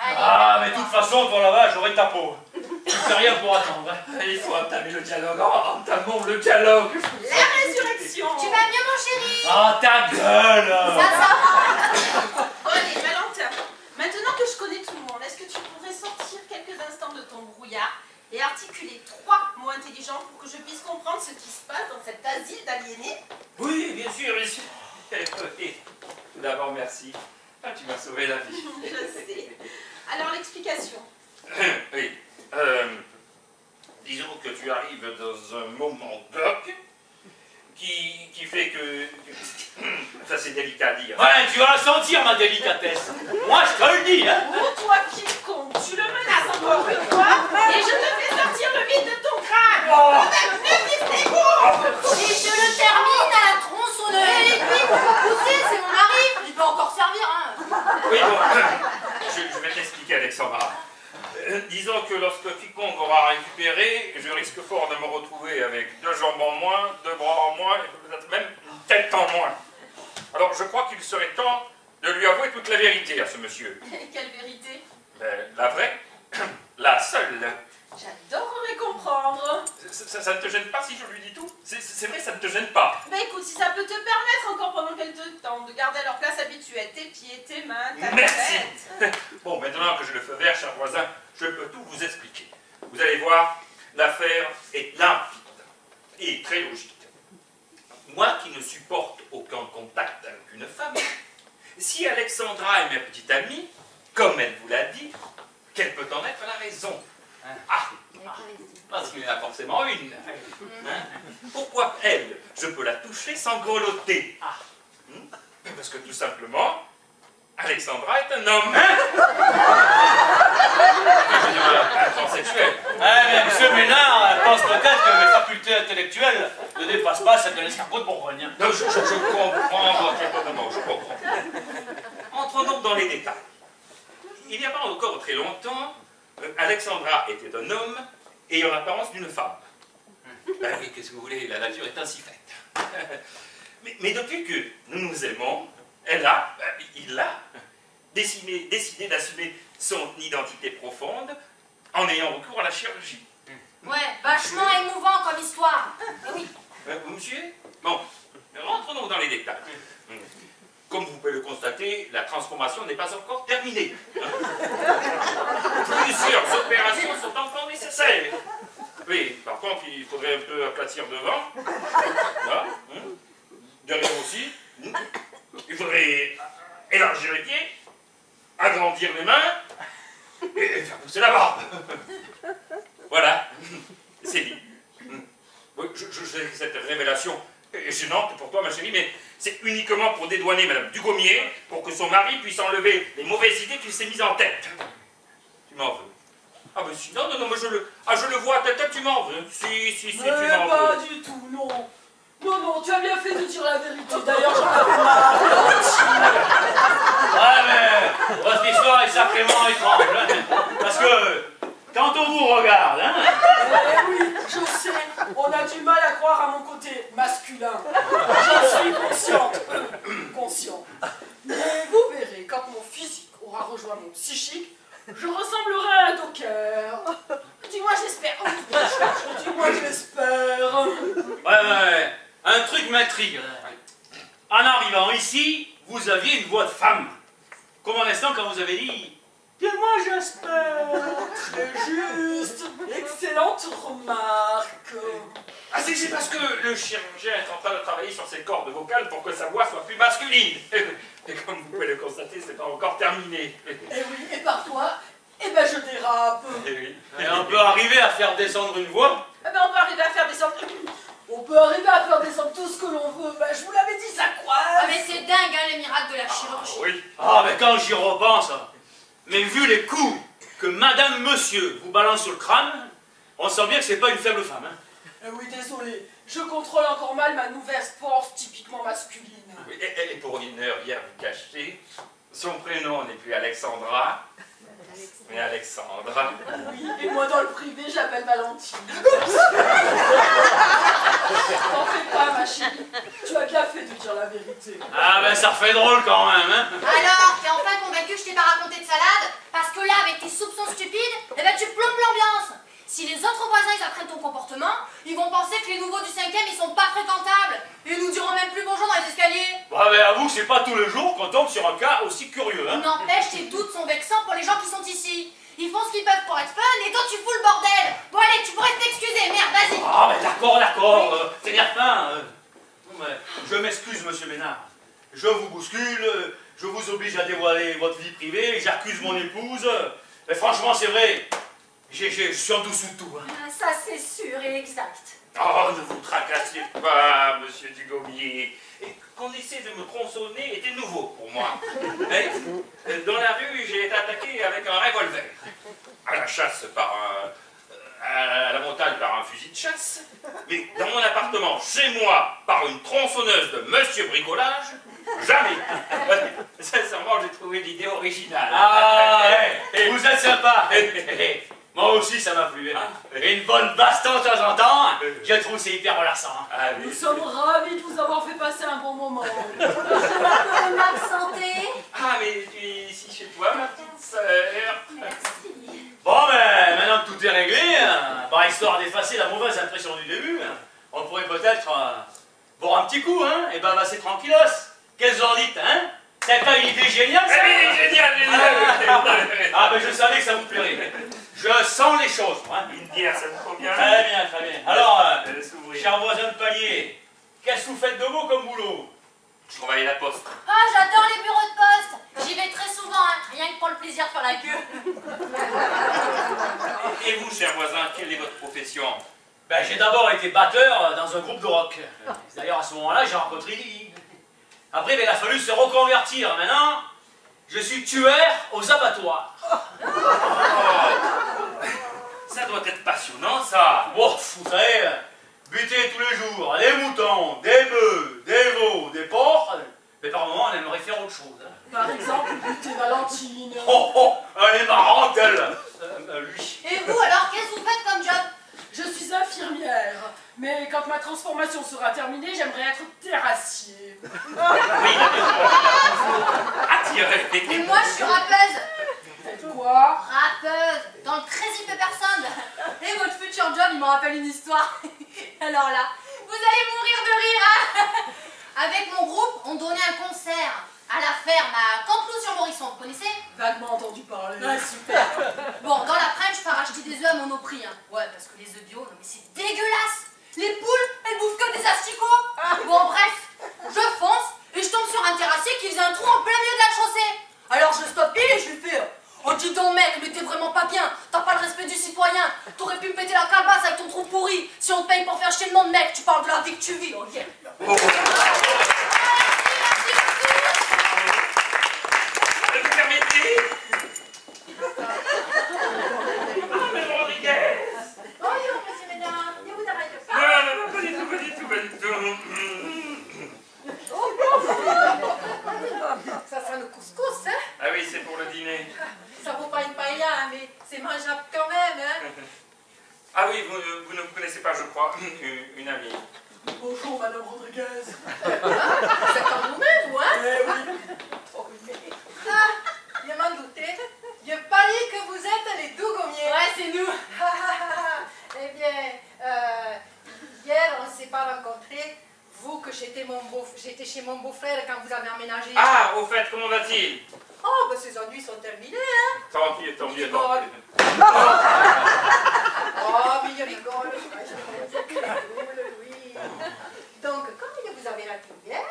Allez. Ah, mais de toute façon, toi là-bas, j'aurai ta peau. Tu fais rien pour attendre. Il faut entamer le dialogue. Entamons le dialogue. La résurrection. Tu vas bien, mon chéri? Ah, ta gueule! Ça va. Bon, allez, Valentin. Maintenant que je connais tout le monde, est-ce que tu pourrais sortir quelques instants de ton brouillard et articuler 3 mots intelligents pour que je puisse comprendre ce qui se passe dans cet asile d'aliénés? Oui, bien sûr, ici. Oui. Tout d'abord, merci. Ah, tu m'as sauvé la vie. Je sais. Alors, l'explication. Oui. Disons que tu arrives dans un moment d'oc qui fait que... Ça, c'est délicat à dire. Ouais, tu vas sentir ma délicatesse. Moi, je te le dis, hein. Oh, toi, quiconque, tu le menaces encore une fois et je te fais sortir le vide de ton crâne. Et je le termine à la tronçonneuse. Et puis, pourquoi pousser? C'est mon mari. Il peut encore servir, hein. Oui, bon, je vais t'expliquer, Alexandra. Disons que lorsque quiconque aura récupéré, je risque fort de me retrouver avec 2 jambes en moins, 2 bras en moins, et peut-être même une tête en moins. Alors, je crois qu'il serait temps de lui avouer toute la vérité à ce monsieur. Quelle vérité? La vraie, la seule. J'adorerais comprendre. Ça ne te gêne pas si je lui dis tout? C'est vrai, ça ne te gêne pas. Mais écoute, si ça peut te permettre encore pendant quelques temps de garder leur place habituelle, tes pieds, tes mains, ta Merci. tête. Bon, maintenant que j'ai le feu vert, cher voisin, je peux tout vous expliquer. Vous allez voir, l'affaire est limpide et très logique. Moi qui ne supporte aucun contact avec une femme, si Alexandra est ma petite amie, comme elle vous l'a dit, quelle peut en être la raison? Parce qu'il y en a forcément une. Pourquoi elle, je peux la toucher sans grelotter? Parce que tout simplement, Alexandra est un homme. Un transsexuel. Mais monsieur Ménard pense peut-être que mes facultés intellectuelles ne dépassent pas celles de l'escargot de Bourgogne. Non, je comprends votre raisonnement, je comprends. Entrons donc dans les détails. Il n'y a pas encore très longtemps, Alexandra était un homme ayant l'apparence d'une femme. Ben oui, qu'est-ce que vous voulez, la nature est ainsi faite. mais depuis que nous nous aimons, il a décidé d'assumer son identité profonde en ayant recours à la chirurgie. Ouais, vachement émouvant comme histoire. Eh oui. Vous me suivez? Bon, rentrons donc dans les détails. Comme vous pouvez le constater, la transformation n'est pas encore terminée. Plusieurs opérations sont encore nécessaires. Oui, par contre, il faudrait un peu aplatir devant. Là, derrière aussi. Il faudrait élargir les pieds, agrandir les mains et faire pousser la barbe. Voilà, c'est dit. Oui, je sais que cette révélation est gênante pour toi, ma chérie, mais c'est uniquement pour dédouaner Madame Dugommier, pour que son mari puisse enlever les mauvaises idées qu'il s'est mises en tête. Tu m'en veux? Ah ben si, non, mais je le vois à ta tête, tu m'en veux. Si, tu m'en veux. Pas du tout, non. Non, tu as bien fait de dire la vérité. D'ailleurs, j'en avais marre. Ouais, mais votre histoire est sacrément étrange. Hein, parce que quand on vous regarde, hein. Eh oui, je sais. On a du mal à croire à mon côté masculin. J'en suis consciente. Mais vous verrez, quand mon physique aura rejoint mon psychique, je ressemblerai à un docker. Dis-moi, j'espère. Dis-moi, j'espère. Ouais, un truc m'intrigue. En arrivant ici, vous aviez une voix de femme. Comme en instant quand vous avez dit Dis-moi, j'espère. Très juste. Excellente remarque. Ah, c'est parce que le chirurgien est en train de travailler sur ses cordes vocales pour que sa voix soit plus masculine. Et comme vous pouvez le constater, c'est pas encore terminé. Eh oui, et parfois, eh ben je dérape. Eh oui. Et on peut arriver à faire descendre une voix. Eh ben, on peut arriver à faire descendre. On peut arriver à faire descendre tout ce que l'on veut. Ben, je vous l'avais dit, ça Ah croise. mais c'est dingue hein, les miracles de la chirurgie. Oui. Ah, mais quand j'y repense, mais vu les coups que madame, monsieur vous balance sur le crâne, on sent bien que c'est pas une faible femme. Hein. Eh oui, désolé. Je contrôle encore mal ma nouvelle force typiquement masculine. Oui, et pour une heure, hier, vous cachez, son prénom n'est plus Alexandra, mais Alexandra. Oui, et moi dans le privé, j'appelle Valentine. T'en fais pas, ma chérie. Tu as bien fait de dire la vérité. Ah, ben ça fait drôle quand même, hein. Alors, t'es enfin convaincu que je t'ai pas raconté de salade? Parce que là, avec tes soupçons stupides, eh ben tu plombes l'ambiance. Si les autres voisins ils apprennent ton comportement, ils vont penser que les nouveaux du 5e ils sont pas fréquentables. Ils nous diront même plus bonjour dans les escaliers. Bah, mais avoue que c'est pas tous les jours qu'on tombe sur un cas aussi curieux, hein. N'empêche, tes doutes sont vexants pour les gens qui sont ici. Ils font ce qu'ils peuvent pour être fun et toi tu fous le bordel. Bon allez, tu pourrais t'excuser, merde, vas-y. Ah, mais d'accord, c'est-à-dire fin. Je m'excuse, monsieur Ménard. Je vous bouscule, je vous oblige à dévoiler votre vie privée, j'accuse mon épouse. Mais franchement, c'est vrai, je suis en dessous de tout. Hein. Ah, ça, c'est sûr et exact. Oh, ne vous tracassez pas, monsieur Dugommier. Et qu'on essaie de me tronçonner était nouveau pour moi. Mais, dans la rue, j'ai été attaqué avec un revolver. À la chasse par à la montagne par un fusil de chasse. Mais dans mon appartement, chez moi, par une tronçonneuse de monsieur Bricolage, jamais. Sincèrement, j'ai trouvé l'idée originale. Ah, vous êtes sympa. Moi aussi, ça m'a plu. Et une bonne baston de temps en temps, je trouve que c'est hyper relaxant. Ah, oui. Nous sommes ravis de vous avoir fait passer un bon moment. Je m'appelle m'absenter. Ah, mais tu es ici chez toi, ma petite sœur. Merci. Bon, ben, maintenant que tout est réglé, par histoire d'effacer la mauvaise impression du début, on pourrait peut-être boire un petit coup, hein, et bavasser tranquillos. Qu'est-ce que vous en dites, hein? C'est pas une idée géniale, ça? Ah, génial, génial. Ah, ben, je savais que ça vous plairait. Je sens les choses, moi. Une bière, ça me convient. Très bien, très bien. Alors, S'ouvrir. cher voisin de palier, qu'est-ce que vous faites de beau comme boulot? Je travaille à la poste. Ah, j'adore les bureaux de poste. J'y vais très souvent, hein, rien que pour le plaisir de faire la queue. Et vous, cher voisin, quelle est votre profession? Ben, j'ai d'abord été batteur dans un groupe de rock. D'ailleurs, à ce moment-là, j'ai rencontré Lily. Après, ben, il a fallu se reconvertir. Maintenant, je suis tueur aux abattoirs. Ça doit être passionnant, ça. Bon, vous savez, buter tous les jours des moutons, des bœufs, des veaux, des porcs. Mais par moment, on aimerait faire autre chose. Hein. Par exemple, buter Valentine. Oh, oh, elle est marrante, elle. Lui. Et vous alors, qu'est-ce que vous faites comme job? Je suis infirmière, mais quand ma transformation sera terminée, j'aimerais être terrassier. Attirez. Et moi, je suis rappeuse. Faites quoi? Rappeuse, dans le Crazy Pepperson. Et votre futur job, il me rappelle une histoire. Alors là, vous allez mourir de rire, hein. Avec mon groupe, on donnait un concert à la ferme à Canteloup-sur-Morisson, vous connaissez? Vaguement entendu parler. Ouais, super. Bon, dans l'après-midi, je pars acheter des œufs à Monoprix. Hein. Ouais, parce que les œufs bio, non mais c'est dégueulasse. Les poules, elles bouffent que des asticots. Bon, bref, je fonce et je tombe sur un terrassier qui faisait un trou en plein milieu de la chaussée. Alors je stoppe pile et je lui fais oh dis donc mec, mais t'es vraiment pas bien. T'as pas le respect du citoyen. T'aurais pu me péter la calebasse avec ton trou pourri. Si on te paye pour faire chier le monde, mec, tu parles de la vie que tu vis, ok? Merci Vous permettez? Ah, mais Rodriguez. Bonjour, monsieur Ménard. Et vous arrêtez pas? Non, pas du tout, pas du tout, pas du tout. Ça sent le couscous, hein? Ah oui, c'est pour le dîner. Ça vaut pas une paella, hein, mais c'est mangeable quand même, hein? Ah oui, vous ne me connaissez pas, je crois, une amie. Bonjour, Madame Rodriguez. C'est comme vous-même, vous, hein? Eh oui. Oh, mais... Ah, je m'en doutais. Je parie que vous êtes les Dugommier. Ouais, c'est nous. Eh bien, hier, on ne s'est pas rencontrés. Vous, que j'étais chez mon beau-frère quand vous avez emménagé. Ah, au fait, comment va-t-il? Oh, bah ces ennuis sont terminés, hein. Tant pis, tant pis, tant pis. Oh, mais il rigole. Oui. Donc, comme vous avez rappelé hier,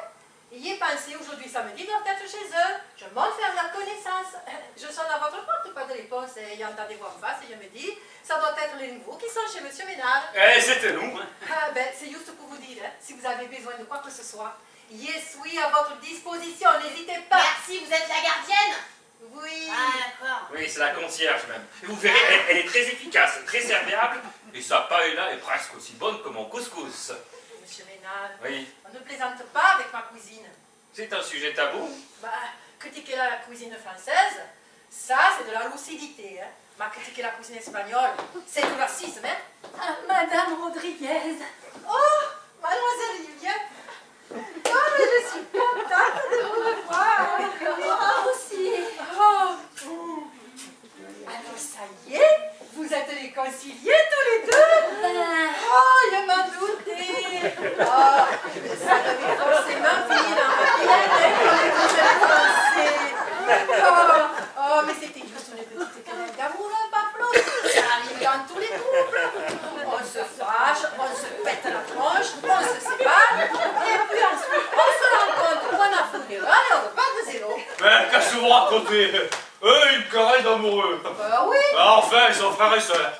y est pensé aujourd'hui samedi doivent être chez eux. Je monte faire leur connaissance. Je sonne à votre porte, pas de réponse, et entendez-vous en face, et je me dis, ça doit être les nouveaux qui sont chez Monsieur Ménard. Eh, c'était nous. Hein. Ah ben, c'est juste pour vous dire, hein, si vous avez besoin de quoi que ce soit, je suis à votre disposition, n'hésitez pas. Merci, vous êtes la gardienne? Oui. Ah, d'accord. Oui, c'est la concierge même. Et vous verrez, elle est très efficace, très serviable, et sa paella est presque aussi bonne que mon couscous. Monsieur Ménard, Oui. on ne plaisante pas avec ma cuisine. C'est un sujet tabou. Bah, critiquer la cuisine française, ça c'est de la lucidité. Hein. Mais critiquer la cuisine espagnole, c'est du racisme. Hein. Ah, Madame Rodriguez. Oh, mademoiselle Juliette. Oh, mais je suis contente de vous revoir. Moi aussi. Oh. Alors ça y est, vous êtes réconciliés tous les deux. Oh, je m'en doutais. Oh, ça devait forcément finir en bien, oh, mais c'était juste une petite querelle d'amour, pas plus. Ça arrive dans tous les couples. On se fâche, on se pète la tronche, on se sépare, et puis ensuite, on se rend compte qu'on a funérailles et on repart de zéro. Mais qu'est-ce que vous racontez? Une querelle d'amoureux. Oui. Enfin, ils sont frères et sœurs.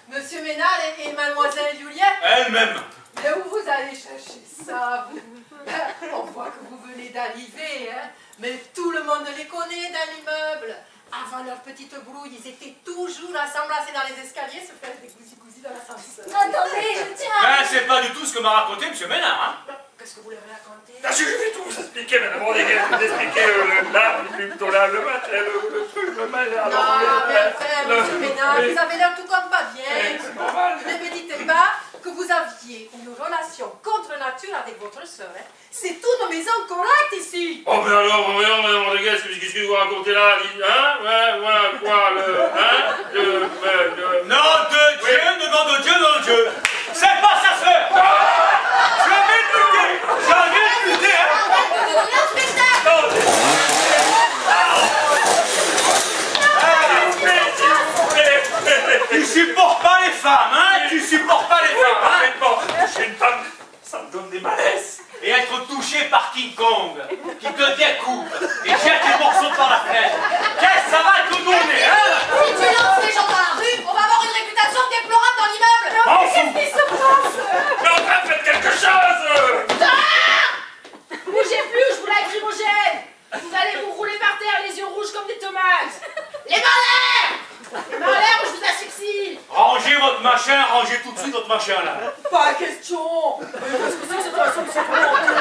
Monsieur Ménard et mademoiselle Juliette. Elle-même. Mais où vous allez chercher ça, vous? On voit que vous venez d'arriver, hein? Mais tout le monde les connaît dans l'immeuble. Avant leur petite brouille, ils étaient toujours à s'embrasser dans les escaliers, se faire des gousi-gousi dans l'ascenseur. Attendez, je tiens. Ben, c'est pas du tout ce que m'a raconté M. Ménard, hein. Qu'est-ce que vous leur racontez? Ah, je vais tout vous expliquer, madame Rodriguez. Je vais vous expliquer l'art, plutôt là, le matin, le truc, le malheur. Non, mais enfin, monsieur Ménard, vous avez l'air tout comme pas bien. C'est normal. Ne me dites pas que vous aviez une relation contre nature avec votre sœur. Hein? C'est toute une maison correcte ici. Oh, mais alors, voyons, madame Rodriguez, qu'est-ce que vous racontez là? Hein? Ouais, quoi, Nom de Dieu, nom de Dieu, nom de Dieu. C'est pas sa sœur. Je vais te buter. Je vais te buter, hein. Arrête de donner un spectacle! Tu supportes pas les femmes, hein. Tu supportes pas les femmes, hein. Parfaitement. J'ai une femme, ça me donne des malaises. Et être touché par King Kong, qui te découpe et jette les morceaux par la fenêtre. Qu'est-ce que ça va te donner, hein? Si tu lances les gens dans la rue, on va avoir une réputation déplorable dans l'immeuble! M'en fous. Qu'est-ce qui se passe? Mais enfin, faites quelque chose! Bougez plus, je vous lacrymogène. Vous allez vous rouler par terre, les yeux rouges comme des tomates. Les malaises! Les mains en l'air ou je vous asphyxie. Rangez votre machin, rangez tout de suite votre machin, là. Pas question. Mais qu'est-ce que c'est que cette façon de se comporter?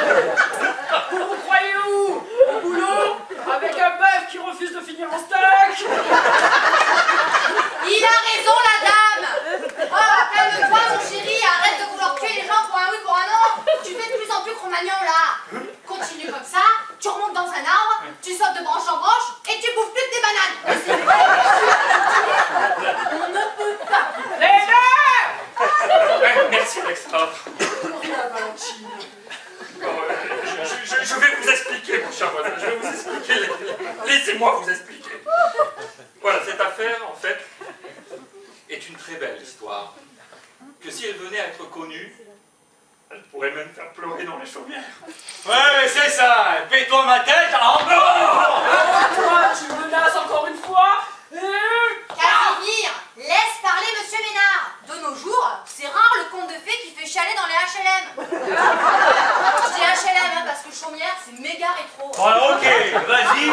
Vous vous croyez où? Au boulot? Avec un bœuf qui refuse de finir en steak? Il a raison, la dame! Oh, calme-toi, mon chéri, arrête de vouloir tuer les gens pour un oui, pour un non! Tu fais de plus en plus Cro-Magnon, là! Continue comme ça, tu remontes dans un arbre, tu sautes de branche en branche et tu bouffes plus que des bananes! C'est vrai! On ne peut pas. Les deux! Merci, Alexandre. Je vais vous expliquer, mon cher voisin, je vais vous expliquer. Laissez-moi vous expliquer. Voilà, cette affaire, en fait, est une très belle histoire. Que si elle venait à être connue, elle pourrait même faire pleurer dans les chaumières. Ouais, mais c'est ça. Paie-toi ma tête en Toi, tu menaces encore une fois? Casimir, laisse parler Monsieur Ménard! De nos jours, c'est rare le conte de fées qui fait chialer dans les HLM. Je dis HLM hein, parce que chaumière, c'est méga rétro. Ouais, ok, vas-y.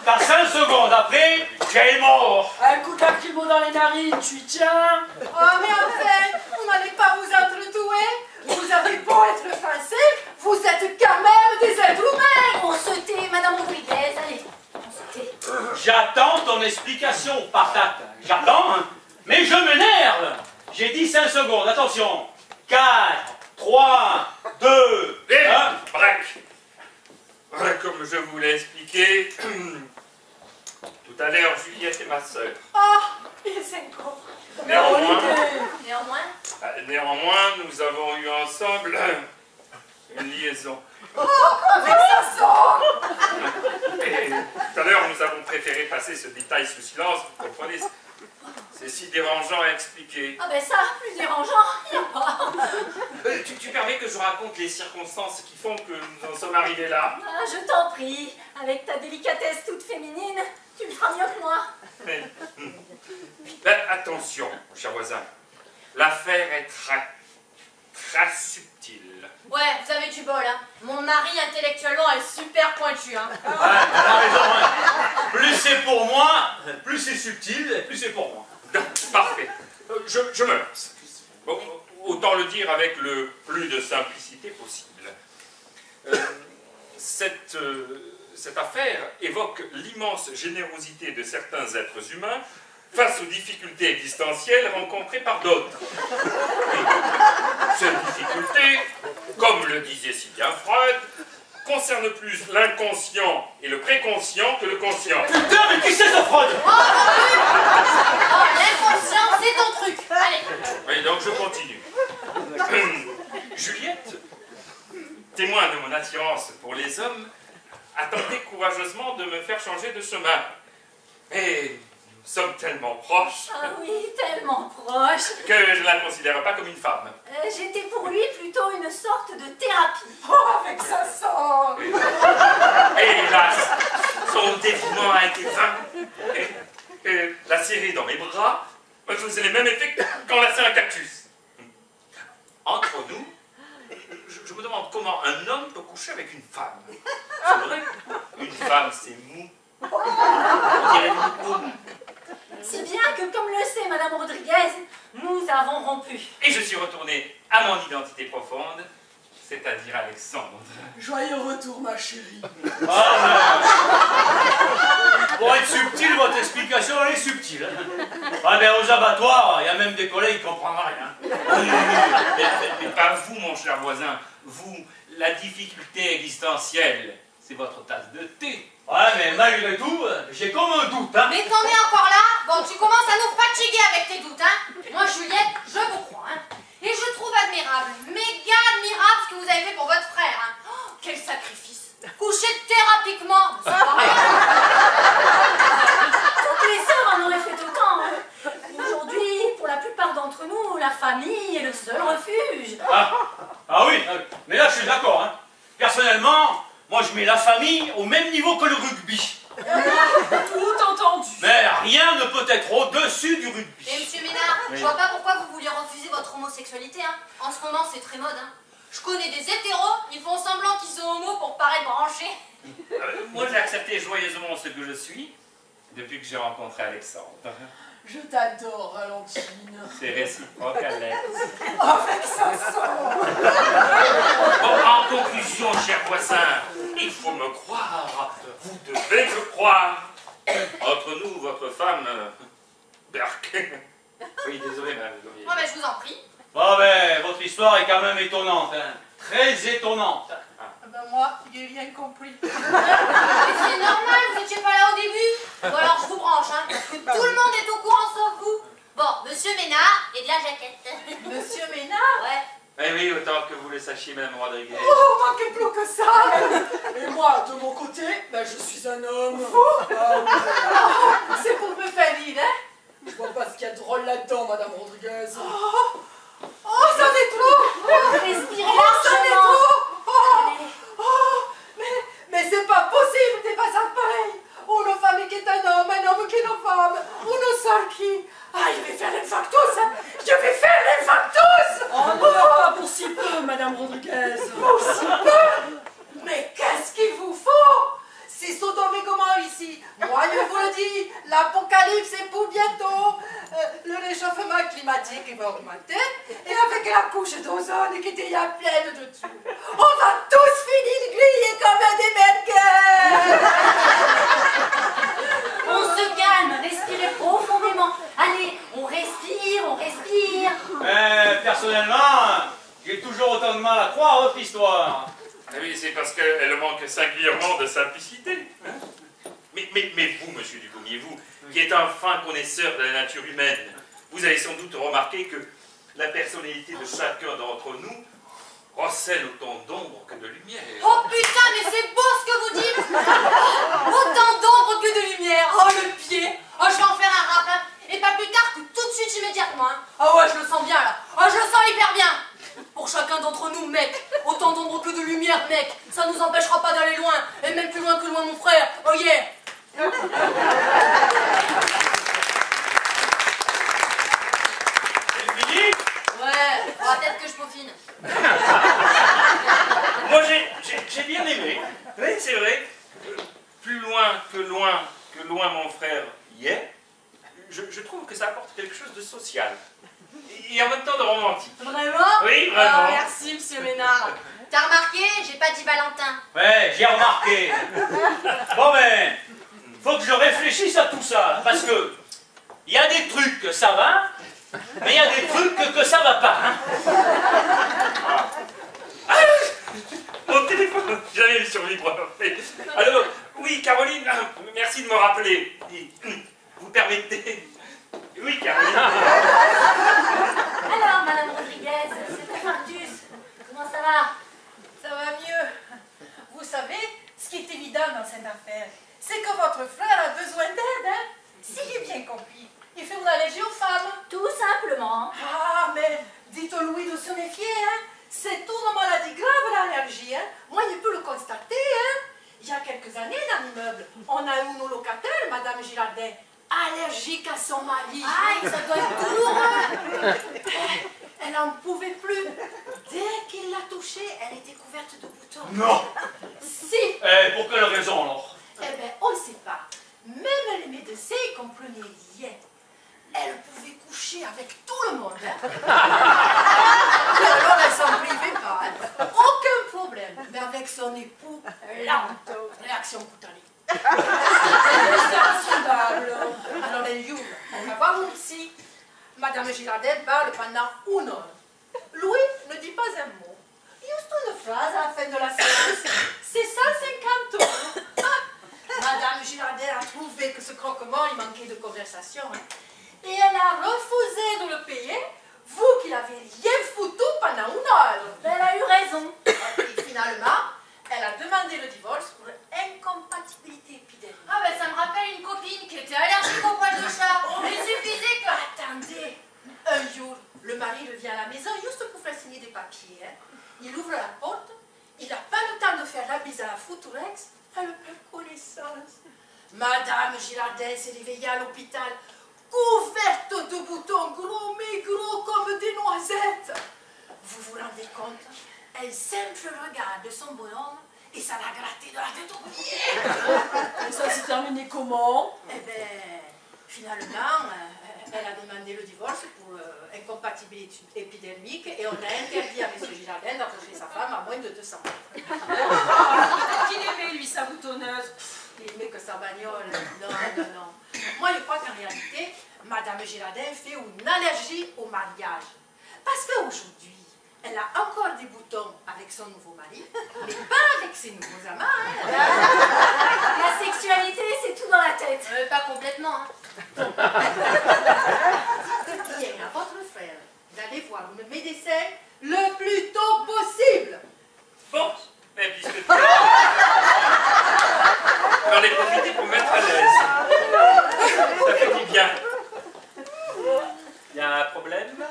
T'as 5 secondes, après, j'ai mort. Un coup d'acrymo dans les narines, tu y tiens? Oh, mais enfin, vous n'allez pas vous entretouer. Vous avez beau être français, vous êtes quand même des êtres humains. On se tait, Madame Rodriguez. Allez, on se tait. J'attends ton explication, patate. J'attends, hein. Mais je m'énerve. J'ai dit 5 secondes, attention. 4, 3, 2, Et 1. Braque. Comme je vous l'ai expliqué, tout à l'heure, Juliette est ma sœur. Oh, il est 5 ans. Néanmoins, Néanmoins, nous avons eu ensemble une liaison. Avec sa sort. Et tout à l'heure, nous avons préféré passer ce détail sous silence, vous comprenez? C'est si dérangeant à expliquer. Ah ben ça, plus dérangeant, il n'y a pas. Tu permets que je raconte les circonstances qui font que nous en sommes arrivés là? Ah, je t'en prie, avec ta délicatesse toute féminine, tu le feras mieux que moi. Mais, ben, attention, mon cher voisin. L'affaire est très subtile. Ouais, vous avez du bol, hein. Mon mari, intellectuellement, est super pointu, hein. Ouais, t'as raison, hein. Plus c'est pour moi, plus c'est subtil, et plus c'est pour moi. Parfait. Je me lance. Bon, autant le dire avec le plus de simplicité possible. Cette affaire évoque l'immense générosité de certains êtres humains face aux difficultés existentielles rencontrées par d'autres. Ces difficultés, comme le disait si bien Freud, concernent plus l'inconscient et le préconscient que le conscient. Putain, mais qui c'est ce Freud? Oh, l'inconscient, c'est ton truc. Allez. Oui, donc je continue. Juliette, témoin de mon attirance pour les hommes, a tenté courageusement de me faire changer de chemin. Et nous sommes tellement proches Ah oui, tellement proche. que je ne la considère pas comme une femme. J'étais pour lui plutôt une sorte de thérapie. Oh, avec sa sort. Et hélas, son dévouement a été vain. Et la serrer dans mes bras me faisait les mêmes effets qu'enlacer un cactus. Entre nous, je me demande comment un homme peut coucher avec une femme. C'est vrai, une femme c'est mou. On dirait une pomme. Si bien que, comme le sait Madame Rodriguez, nous avons rompu. Et je suis retourné à mon identité profonde, c'est-à-dire Alexandre. Joyeux retour, ma chérie. Pour être subtil, votre explication, elle est subtile. Ah ben, aux abattoirs, il y a même des collègues qui ne comprennent rien. Mais pas vous, mon cher voisin. Vous, la difficulté existentielle, c'est votre tasse de thé. Ouais, mais malgré tout, j'ai comme un doute, hein. Mais t'en es encore là? Bon, tu commences à nous fatiguer avec tes doutes, hein. Moi, Juliette, je vous crois, hein. Et je trouve admirable, méga admirable ce que vous avez fait pour votre frère, hein. Oh, quel sacrifice. Coucher thérapiquement, c'est pas rien. Toutes les sœurs en auraient fait autant. Hein. Aujourd'hui, pour la plupart d'entre nous, la famille est le seul refuge. Ah oui, mais là je suis d'accord, hein. Personnellement, moi je mets la famille au même niveau que le rugby. Tout entendu. Mais rien ne peut être au-dessus du rugby. Et monsieur Ménard, Oui. je vois pas pourquoi vous vouliez refuser votre homosexualité, hein. En ce moment, c'est très mode, hein. Je connais des hétéros, ils font semblant qu'ils sont homo pour paraître branchés. Moi, j'ai accepté joyeusement ce que je suis depuis que j'ai rencontré Alexandre. Je t'adore, Valentine. C'est réciproque, Alex. Avec sa sort. Bon, en conclusion, cher voisin, il faut me croire. Vous devez me croire. Entre nous, votre femme... Berk. Oui, désolé, madame. Moi, ben, je vous en prie. Bon ben, votre histoire est quand même étonnante, hein. Très étonnante. Ben moi, j'ai rien compris. Mais c'est normal, vous n'étiez pas là au début. Bon, alors je vous branche, hein, parce que tout le monde est au courant sauf vous. Bon, monsieur Ménard et de la jaquette. Monsieur Ménard? Ouais. Eh oui, autant que vous le sachiez, madame Rodriguez. Oh, manquez plus que ça. Et moi, de mon côté, ben, je suis un homme. C'est pour me faire rire, hein? Je vois pas ce qu'il y a de drôle là-dedans, madame Rodriguez. Oh, ça n'est trop! Respirez Oh, ça n'est largement. trop! Allez. Oh, mais c'est pas possible, t'es pas ça pareil! Une femme qui est un homme qui est une femme, une seule qui... Ah, je vais faire l'infarctus! Hein. Je vais faire l'infarctus! Oh, non, pas pour si peu, madame Rodriguez. Pour si peu! Mais qu'est-ce qu'il vous faut? C'est Sodome et Gomorrhe ici. Moi, je vous le dis, l'apocalypse est pour bientôt. Le réchauffement climatique va augmenter. Et avec la couche d'ozone qui est déjà pleine de tout, on va tous finir grillés comme des merguez. On se calme, respirez profondément. Allez, on respire, on respire. Personnellement, j'ai toujours autant de mal à croire à votre histoire. Ah oui, c'est parce qu'elle manque singulièrement de simplicité. Hein. Mais vous, monsieur Dugommier, vous, qui êtes un fin connaisseur de la nature humaine, vous avez sans doute remarqué que la personnalité de chacun d'entre nous recèle autant d'ombre que de lumière. Oh putain, mais c'est beau ce que vous dites. Autant d'ombre que de lumière. Oh le pied. Oh je vais en faire un rap, hein. Et pas plus tard que tout de suite, immédiatement, hein. Oh ouais, je le sens bien là. Oh je le sens hyper bien. Pour chacun d'entre nous, mec, autant d'ombre que de lumière, mec. Ça nous empêchera pas d'aller loin. Et même plus loin que loin, mon frère. Oh yeah. C'est fini? Ouais, faudra peut-être que je peaufine. Moi, j'ai bien aimé. Oui, c'est vrai. Plus loin que loin, mon frère y est. Je trouve que ça apporte quelque chose de social. Et en même temps de romantique. Vraiment? Oui, vraiment. Oh, merci, monsieur Ménard. T'as remarqué, j'ai pas dit Valentin. Ouais, j'ai remarqué. Bon ben, faut que je réfléchisse à tout ça, parce que il y a des trucs que ça va, mais il y a des trucs que ça va pas. Hein. Mon téléphone, j'avais vu sur vibreur. Alors, oui, Caroline, merci de me rappeler. Vous permettez? Oui, Caroline. Alors, Madame Rodriguez, c'est Infarctus. Comment ça va? Ça va mieux. Vous savez, ce qui est évident dans cette affaire, c'est que votre frère a besoin d'aide, hein? Si j'ai bien compris, il fait une allergie aux femmes. Tout simplement. Ah, mais dites-lui de se méfier, hein? C'est une maladie grave, l'allergie, hein? Moi, je peux le constater, hein? Il y a quelques années, dans l'immeuble, on a eu une locataire, Madame Girardet, allergique à son mari. Aïe, ça doit être douloureux. Elle n'en pouvait plus. Dès qu'il l'a touchée, elle était couverte de boutons. Non. Si. Pour quelle raison alors? Eh bien, on ne sait pas. Même les médecins comprenaient rien. Elle pouvait coucher avec tout le monde. Hein. Et alors, elle s'en privait pas. Hein. Aucun problème. Mais avec son époux, lente réaction cutanée. C'est insondable. Alors, les jours, on va voir aussi. Madame Girardet parle pendant 1 heure. Louis ne dit pas un mot. Juste une phrase à la fin de la séance. C'est 150 €. Ah. Madame Girardet a trouvé que ce croquement, il manquait de conversation. Hein. Et elle a refusé de le payer, vous qui l'avez rien foutu pendant 1 heure. Elle a eu raison. Et finalement, elle a demandé le divorce pour incompatibilité épidermique. Ah ben ça me rappelle une copine qui était allergique au poil de chat. Il suffisait que... Attendez, un jour, le mari revient à la maison juste pour faire signer des papiers. Hein. Il ouvre la porte, il n'a pas le temps de faire la bise à la Futurex, elle perd connaissance. Madame Girardet s'est réveillée à l'hôpital, couverte de boutons gros, mais gros comme des noisettes. Vous vous rendez compte? Un simple regard de son bonhomme et ça l'a gratté de la tête aux pieds. Et ça s'est terminé comment? Eh bien, finalement, elle a demandé le divorce pour incompatibilité épidermique et on a interdit à M. Girardin d'approcher sa femme à moins de 200 mètres. Qu'il aimait, lui, sa boutonneuse. Il aimait que sa bagnole. Non, non, non. Moi, je crois qu'en réalité, Madame Girardin fait une allergie au mariage. Parce qu'aujourd'hui, elle a encore des boutons avec son nouveau mari, mais pas avec ses nouveaux amants. Hein. La sexualité, c'est tout dans la tête. Pas complètement, hein. Bien à votre frère d'aller voir le médecin le plus tôt possible. Bon, mais puisque tu j'en ai profité pour me mettre à l'aise. Ça fait du bien. Il y a un problème? Non.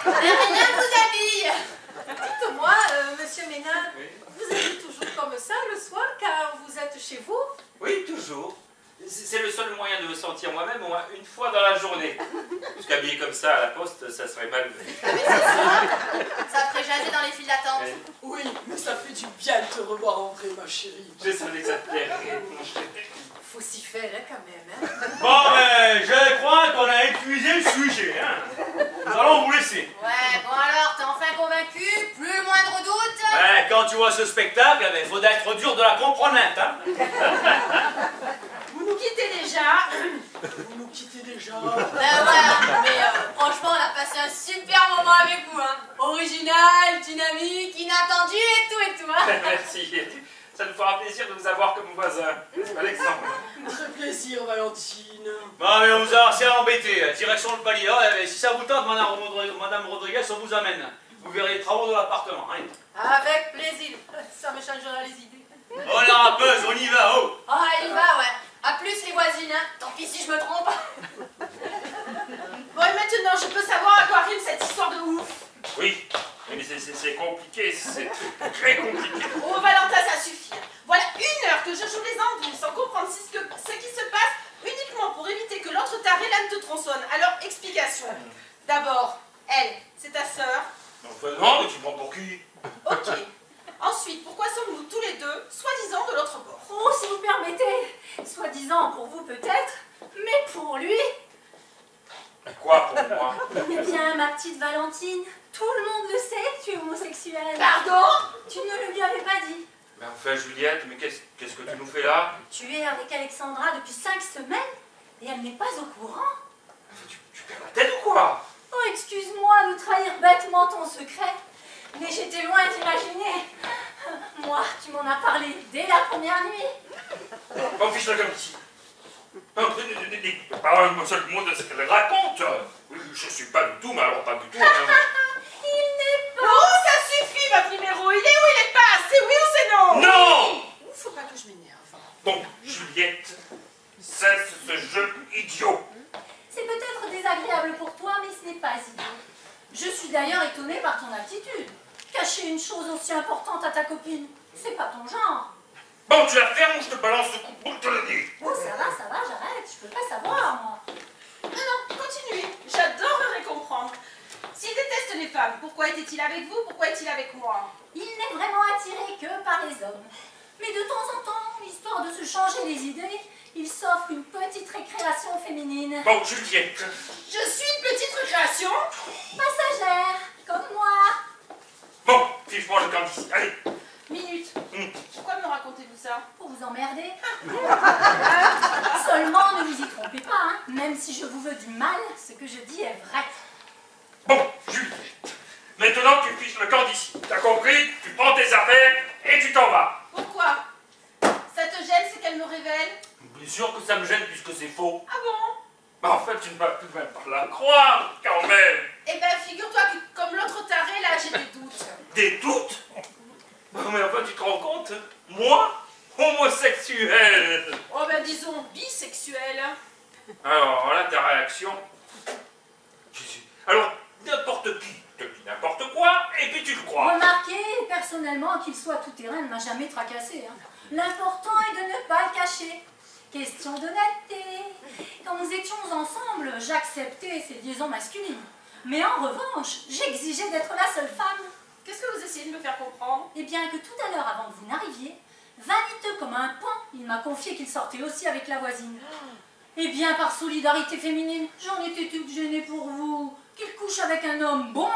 Rien vous habille. Dites-moi, monsieur Ménard, Oui. vous êtes toujours comme ça le soir quand vous êtes chez vous? Oui, toujours. C'est le seul moyen de me sentir moi-même au moins une fois dans la journée. Parce qu'habillé comme ça à la poste, ça serait mal vu. Ah mais c'est sûr, ça ferait jaser dans les files d'attente. Oui, mais ça fait du bien de te revoir en vrai, ma chérie. Je savais que ça te plairait, mon chéri. Faut s'y faire hein, quand même. Hein. Bon ben, je crois qu'on a épuisé le sujet. Hein. Nous allons vous laisser. Ouais, bon alors, t'es enfin convaincu? Plus le moindre doute? Ouais, quand tu vois ce spectacle, il faut être dur de la comprendre. Hein. Vous nous quittez déjà. Vous nous quittez déjà. Ben voilà, mais franchement, on a passé un super moment avec vous, hein. Original, dynamique, inattendu et tout, hein. Merci. Ça nous fera plaisir de vous avoir comme voisin. Alexandre. Très plaisir, Valentine. Bon, mais on vous a assez embêté. Direction le palier. Ouais, mais si ça vous tente, Madame Rodriguez, on vous amène. vous verrez les travaux de l'appartement. Hein. Avec plaisir. Ça me changera les idées. Oh la rappeuse, on y va, oh! Ah, il va, ouais. À plus les voisines, hein. Tant pis si je me trompe. Bon, et maintenant, je peux savoir à quoi rime cette histoire de ouf. Oui, mais c'est compliqué, c'est très compliqué. Oh, Valentin, ça suffit. Voilà 1 heure que je joue les andouilles sans comprendre ce qui se passe uniquement pour éviter que l'autre taré l'âne te tronçonne. Alors, explication. D'abord, elle, c'est ta sœur. Enfin non, mais tu prends pour qui? Ok. Ensuite, pourquoi sommes-nous tous les deux, soi-disant, de l'autre bord? Oh, si vous permettez, soi-disant pour vous peut-être, mais pour lui, Quoi pour moi? eh bien, ma petite Valentine, tout le monde le sait que tu es homosexuel. Pardon? Tu ne le lui avais pas dit. Mais enfin Juliette, mais qu'est-ce que tu nous fais là? Tu es avec Alexandra depuis 5 semaines et elle n'est pas au courant. Tu perds la tête ou quoi? Oh, excuse-moi de trahir bêtement ton secret, mais j'étais loin d'imaginer. Moi, tu m'en as parlé dès la première nuit. On fiche-la comme ici. Non, pas un seul mot de ce qu'elle raconte. Oui, je suis pas du tout, mais alors pas du tout. Il n'est pas... Oh, ça suffit, votre numéro. Il est où il est pas? C'est oui ou c'est non? Non! Faut pas que je m'énerve. Bon, Juliette, cesse ce jeu idiot. C'est peut-être désagréable pour toi, mais ce n'est pas idiot. Je suis d'ailleurs étonnée par ton attitude. Cacher une chose aussi importante à ta copine, c'est pas ton genre. Bon, tu la fermes ou je te balance ce coup de boule, je te le dis. Oh, ça va, j'arrête, je peux pas savoir, moi. Non, continuez. J'adorerais comprendre. S'il déteste les femmes, pourquoi était-il avec vous? Pourquoi est-il avec moi? Il n'est vraiment attiré que par les hommes. Mais de temps en temps, histoire de se changer les idées, il s'offre une petite récréation féminine. Bon, Juliette. Je suis une petite récréation. Passagère, comme moi. Bon, fiche-moi le camp d'ici. Allez. Minute. Pourquoi me racontez-vous ça? Pour vous emmerder. Seulement, ne vous y trompez pas, hein. Même si je vous veux du mal, ce que je dis est vrai. Bon, Juliette. Maintenant, tu fiches le camp d'ici. T'as compris? Tu prends tes affaires et tu t'en vas. Pourquoi? Ça te gêne, c'est qu'elle me révèle? Bien sûr que ça me gêne puisque c'est faux. Ah bon? Mais en fait, tu ne vas plus même pas la croire, quand même. Eh ben, figure-toi que comme l'autre taré, là, j'ai des doutes. Des doutes? Non, mais enfin, tu te rends compte? Moi, homosexuel. Oh ben, disons bisexuel. Alors, là, ta réaction. Alors, n'importe qui te dit n'importe quoi, et puis tu le crois. Remarquez, personnellement, qu'il soit tout-terrain ne m'a jamais tracassé. Hein. L'important est de ne pas le cacher. Question d'honnêteté. Quand nous étions ensemble, j'acceptais ces liaisons masculines. Mais en revanche, j'exigeais d'être la seule femme. Qu'est-ce que vous essayez de me faire comprendre? Eh bien que tout à l'heure, avant que vous n'arriviez, vaniteux comme un pan, il m'a confié qu'il sortait aussi avec la voisine. Eh bien, par solidarité féminine, j'en étais toute gênée pour vous. Qu'il couche avec un homme, bon,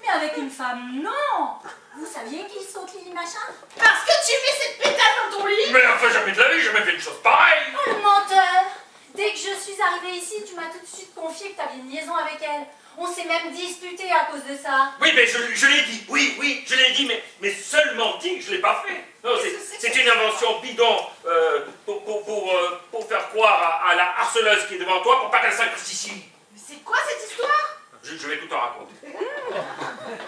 mais avec une femme, non. Vous saviez qu'il saute Lily Machin? Parce que tu mets cette pétale dans ton lit? Mais enfin, jamais de la vie, j'ai jamais fait une chose pareille. Oh, le menteur! Dès que je suis arrivée ici, tu m'as tout de suite confié que tu avais une liaison avec elle. On s'est même disputé à cause de ça. Oui, mais je l'ai dit, oui, je l'ai dit, mais seulement dit que je ne l'ai pas fait. Non, c'est une invention bidon pour faire croire à la harceleuse qui est devant toi pour pas qu'elle s'incruste ici. Mais c'est quoi cette histoire? Je vais tout en raconter.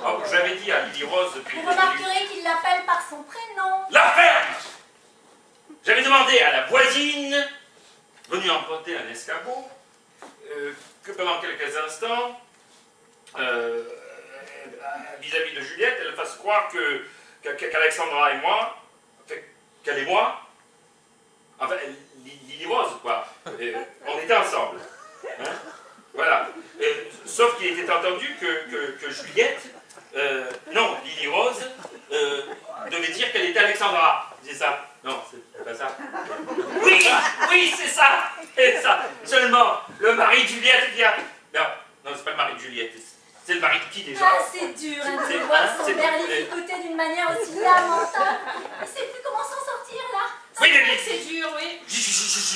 Oh, je l'avais dit à Lily Rose depuis Vous le début. remarquerez qu'il l'appelle par son prénom. La ferme! J'avais demandé à la voisine, venue emprunter un escabeau, que pendant quelques instants, vis-à-vis de Juliette, elle fasse croire qu'Alexandra et moi, enfin, qu'elle et moi, enfin, Lily Rose, quoi, on était ensemble. Hein? Voilà. Sauf qu'il était entendu que Juliette, non, Lily Rose, devait dire qu'elle était Alexandra. C'est ça? Non, c'est pas ça. Oui, c'est ça! C'est ça! Seulement, le mari de Juliette vient. Non, c'est pas le mari de Juliette. C'est le mari de qui déjà? Ah, c'est dur hein, de voir son père ligoté d'une manière aussi lamentable. Il sait plus comment s'en sortir là. Oui, mais C'est dur, oui.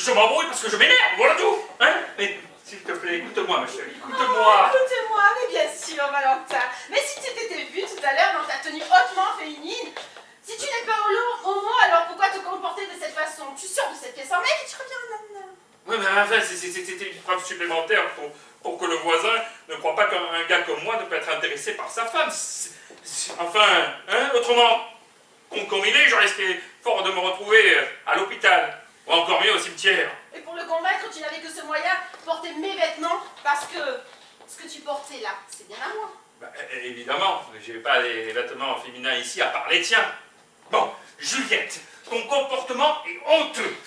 je m'embrouille parce que je m'énerve, voilà tout! Hein? Mais s'il te plaît, écoute-moi, ma chérie, écoute-moi! Écoutez-moi, mais bien sûr, Valentin. Mais si tu t'étais vu tout à l'heure dans ta tenue hautement féminine, si tu n'es pas homo, alors pourquoi te comporter de cette façon? Tu sors de cette pièce en mec et tu reviens en nana. Oui, mais enfin, c'était une preuve supplémentaire pour que le voisin ne crois pas qu'un gars comme moi ne peut être intéressé par sa femme. Enfin, hein, autrement, comme il est, je risquais fort de me retrouver à l'hôpital. Ou encore mieux, au cimetière. Et pour le convaincre, tu n'avais que ce moyen, porter mes vêtements, parce que ce que tu portais là, c'est bien à moi. Bah, évidemment, j'ai pas les vêtements féminins ici à part les tiens. Bon, Juliette, ton comportement est honteux.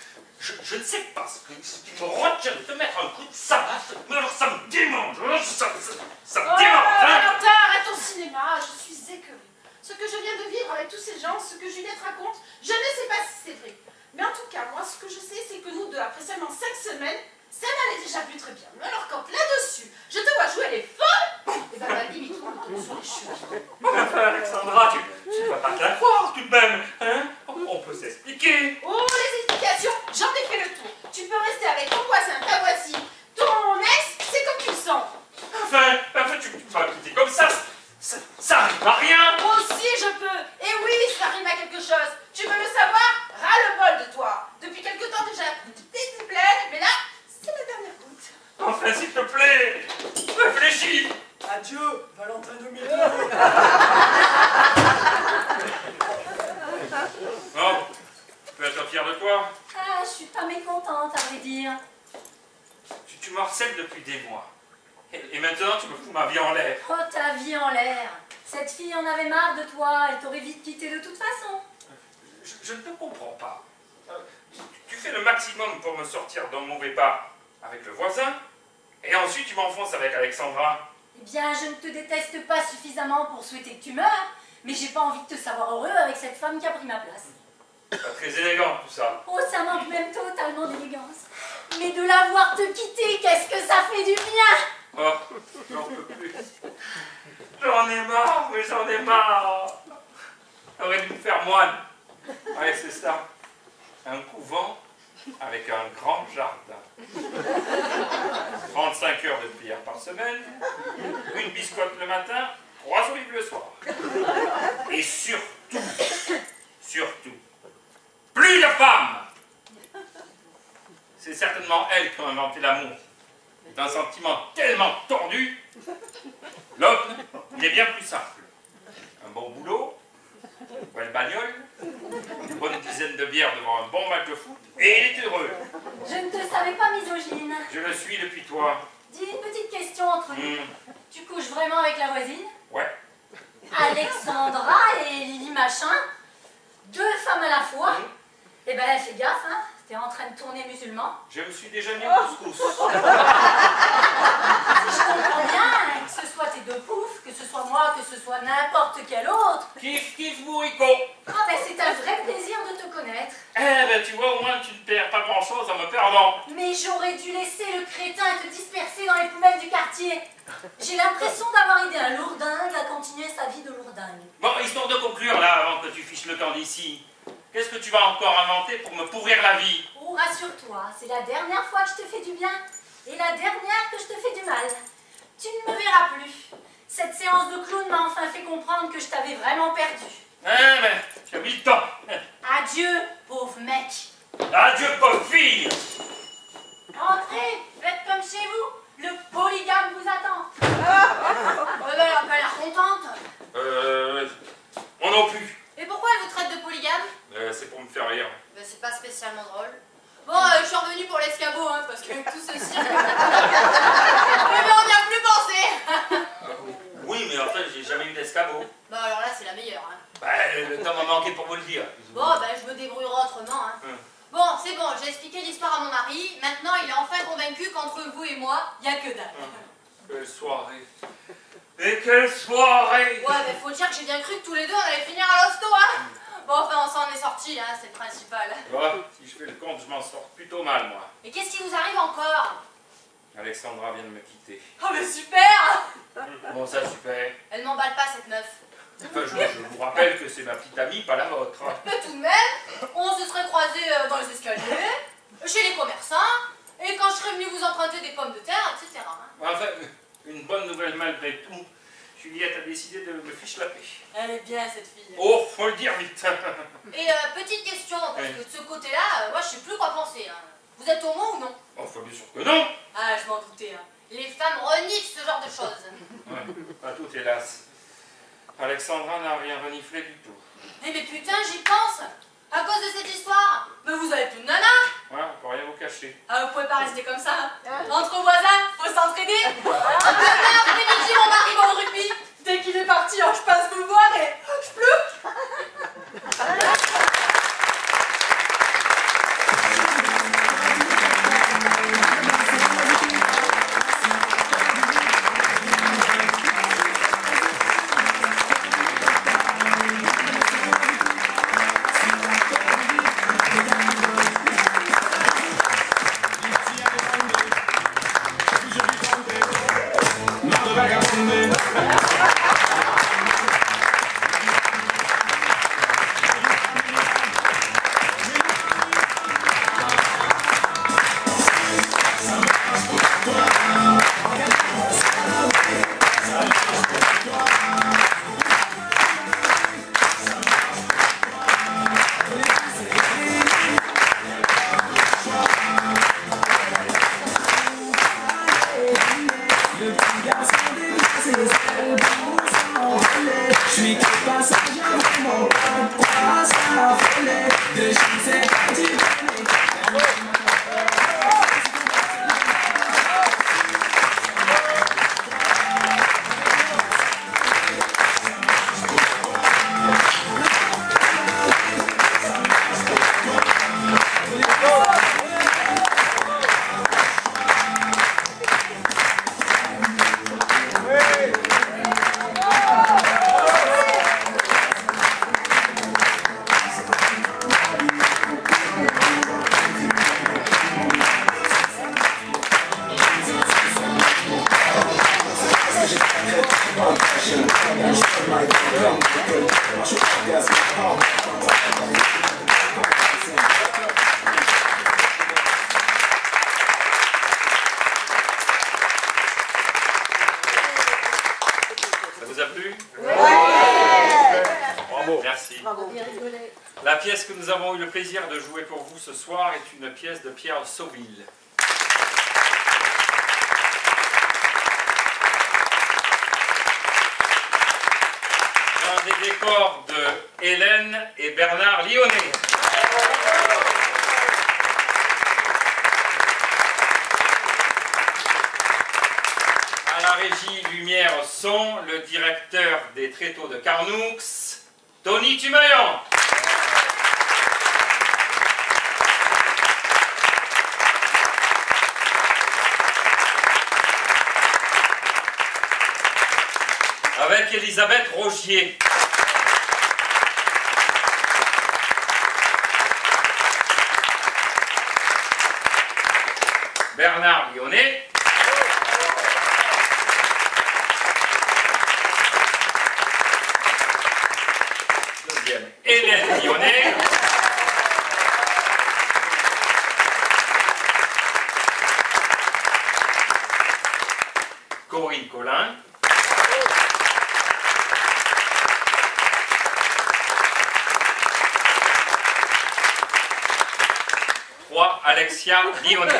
Je ne sais pas ce qui me retient de te mettre un coup de savate, mais alors ça me démange, ça me démange, hein. Valentin, arrête ton cinéma, je suis écœurée. Ce que je viens de vivre avec tous ces gens, ce que Juliette raconte, je ne sais pas si c'est vrai. Mais en tout cas, moi, ce que je sais, c'est que nous deux, après seulement 5 semaines, ça n'allait déjà plus très bien. Mais alors quand là-dessus, je te vois jouer les folles, et ben limite, on me tombe sur les cheveux. Enfin, Alexandra, tu ne vas pas te la croire tout de même, hein. On peut s'expliquer. Oh, les explications, j'en ai fait le tour. Tu peux rester avec ton voisin, ta voisine, ton ex, c'est comme tu le sens. Enfin, tu vas quitter comme ça arrive à rien. Moi aussi, je peux. Et oui, ça rime à quelque chose. Tu veux le savoir? Ras-le-bol de toi. Depuis quelque temps déjà, t'es pleine, mais là, c'est la dernière goutte. Enfin, s'il te plaît, réfléchis. Adieu, Valentin 2002. Bon, tu peux être fier de toi. Ah, je suis pas mécontente, à vrai dire. Tu me harcèles depuis des mois. Et maintenant, tu me fous ma vie en l'air. Oh, ta vie en l'air. Cette fille en avait marre de toi, elle t'aurait vite quitté de toute façon. Je ne te comprends pas. Tu fais le maximum pour me sortir d'un mauvais pas avec le voisin, et ensuite tu m'enfonces avec Alexandra. Eh bien, je ne te déteste pas suffisamment pour souhaiter que tu meurs, mais j'ai pas envie de te savoir heureux avec cette femme qui a pris ma place. Pas très élégant tout ça. Oh, ça manque même totalement d'élégance. Mais de la voir te quitter, qu'est-ce que ça fait du bien! Oh, j'en peux plus. J'en ai marre, mais j'en ai marre. J'aurais dû me faire moine. Ouais, c'est ça. Un couvent avec un grand jardin. 35 heures de prière par semaine, une biscotte le matin, 3 olives le soir. Et surtout, plus de femmes. C'est certainement elles qui ont inventé l'amour. C'est un sentiment tellement tordu. L'homme, il est bien plus simple. Un bon boulot, une belle bagnole, une bonne dizaine de bières devant un bon match de foot, et il est heureux. Je ne te savais pas misogyne. Je le suis depuis toi. Dis une petite question entre nous. Tu couches vraiment avec la voisine? Ouais. Alexandra et Lily Machin, 2 femmes à la fois. Eh ben, fais gaffe, hein. T'es en train de tourner musulman. Je me suis déjà mis au couscous. Si je comprends bien, que ce soit tes 2 poufs, que ce soit moi, que ce soit n'importe quel autre. Kiff, bourricot. Ah ben, c'est un vrai plaisir de te connaître. Eh ben, tu vois, au moins, tu ne perds pas grand-chose en me perdant. Mais j'aurais dû laisser le crétin te disperser dans les poubelles du quartier. J'ai l'impression d'avoir aidé un lourdingue à continuer sa vie de lourdingue. Bon, histoire de conclure, là, avant que tu fiches le camp d'ici, qu'est-ce que tu vas encore inventer pour me pourrir la vie? Oh, rassure-toi, c'est la dernière fois que je te fais du bien et la dernière que je te fais du mal. Tu ne me verras plus. Cette séance de clown m'a enfin fait comprendre que je t'avais vraiment perdu. Eh ben, tu as mis le temps. Adieu, pauvre mec. Adieu, pauvre fille. Entrez, faites comme chez vous. Le polygame vous attend. Elle a pas l'air contente. Moi non plus. Et pourquoi elle vous traite de polygame? C'est pour me faire rire. Ben, c'est pas spécialement drôle. Bon, je suis revenue pour l'escabeau, hein, parce qu'avec tout ceci... Mais on n'y a plus pensé. Oui, mais en fait, j'ai jamais eu d'escabeau. Bah alors là, c'est la meilleure. Hein. Ben, le temps m'a manqué pour vous le dire. Bon, ben je me débrouillerai autrement. Hein. Bon, c'est bon, j'ai expliqué l'histoire à mon mari. Maintenant, il est enfin convaincu qu'entre vous et moi, il n'y a que dalle. Quelle soirée. Et quelle soirée. Ouais, mais faut dire que j'ai bien cru que tous les deux, on allait finir à l'hosto, hein. Bon, enfin, on s'en est sortis, hein, c'est le principal. Ouais, si je fais le compte, je m'en sors plutôt mal, moi. Mais qu'est-ce qui vous arrive encore? Alexandra vient de me quitter. Oh, mais super. Bon, ça, super. Elle m'emballe pas, cette meuf. Enfin, je vous rappelle que c'est ma petite amie, pas la vôtre. Mais tout de même, on se serait croisés dans les escaliers, chez les commerçants, et quand je serais venue vous emprunter des pommes de terre, etc. Hein. Enfin, une bonne nouvelle malgré tout. Juliette a décidé de me fiche la paix. Elle est bien, cette fille. Oh, faut le dire vite. Et petite question, parce que de ce côté-là, moi je sais plus quoi penser. Hein. Vous êtes homo ou non? Oh, faut bien sûr que non. Ah, je m'en doutais. Hein. Les femmes reniflent ce genre de choses. Ouais, pas toutes, hélas. Alexandra n'a rien reniflé du tout. Eh mais putain, j'y pense. À cause de cette histoire. Mais vous avez plus de nana. Ouais, faut rien vous cacher. Ah, vous pouvez pas rester comme ça. Entre voisins, faut s'entraider. Demain après-midi, mon mari va au rugby. Dès qu'il est parti, je passe me voir et je pleure. La pièce que nous avons eu le plaisir de jouer pour vous ce soir est une pièce de Pierre Sauville. Un des décors de Hélène et Bernard Lyonnais. À la régie lumière son, le directeur des tréteaux de Carnoux, Tony Tumayan. Avec Elisabeth Rogier. Bernard Lyonnais. Deuxième, Hélène Lyonnais. Corinne Collin. Alexia Lyonnais.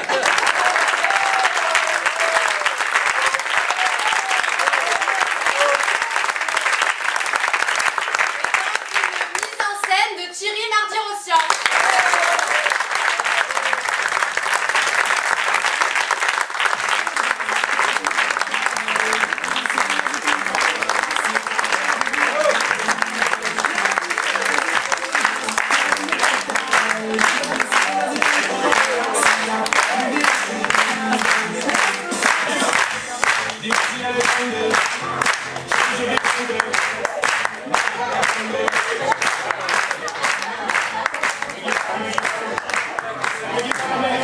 Mise en scène de Thierry Mardi-Rossian. Thank you.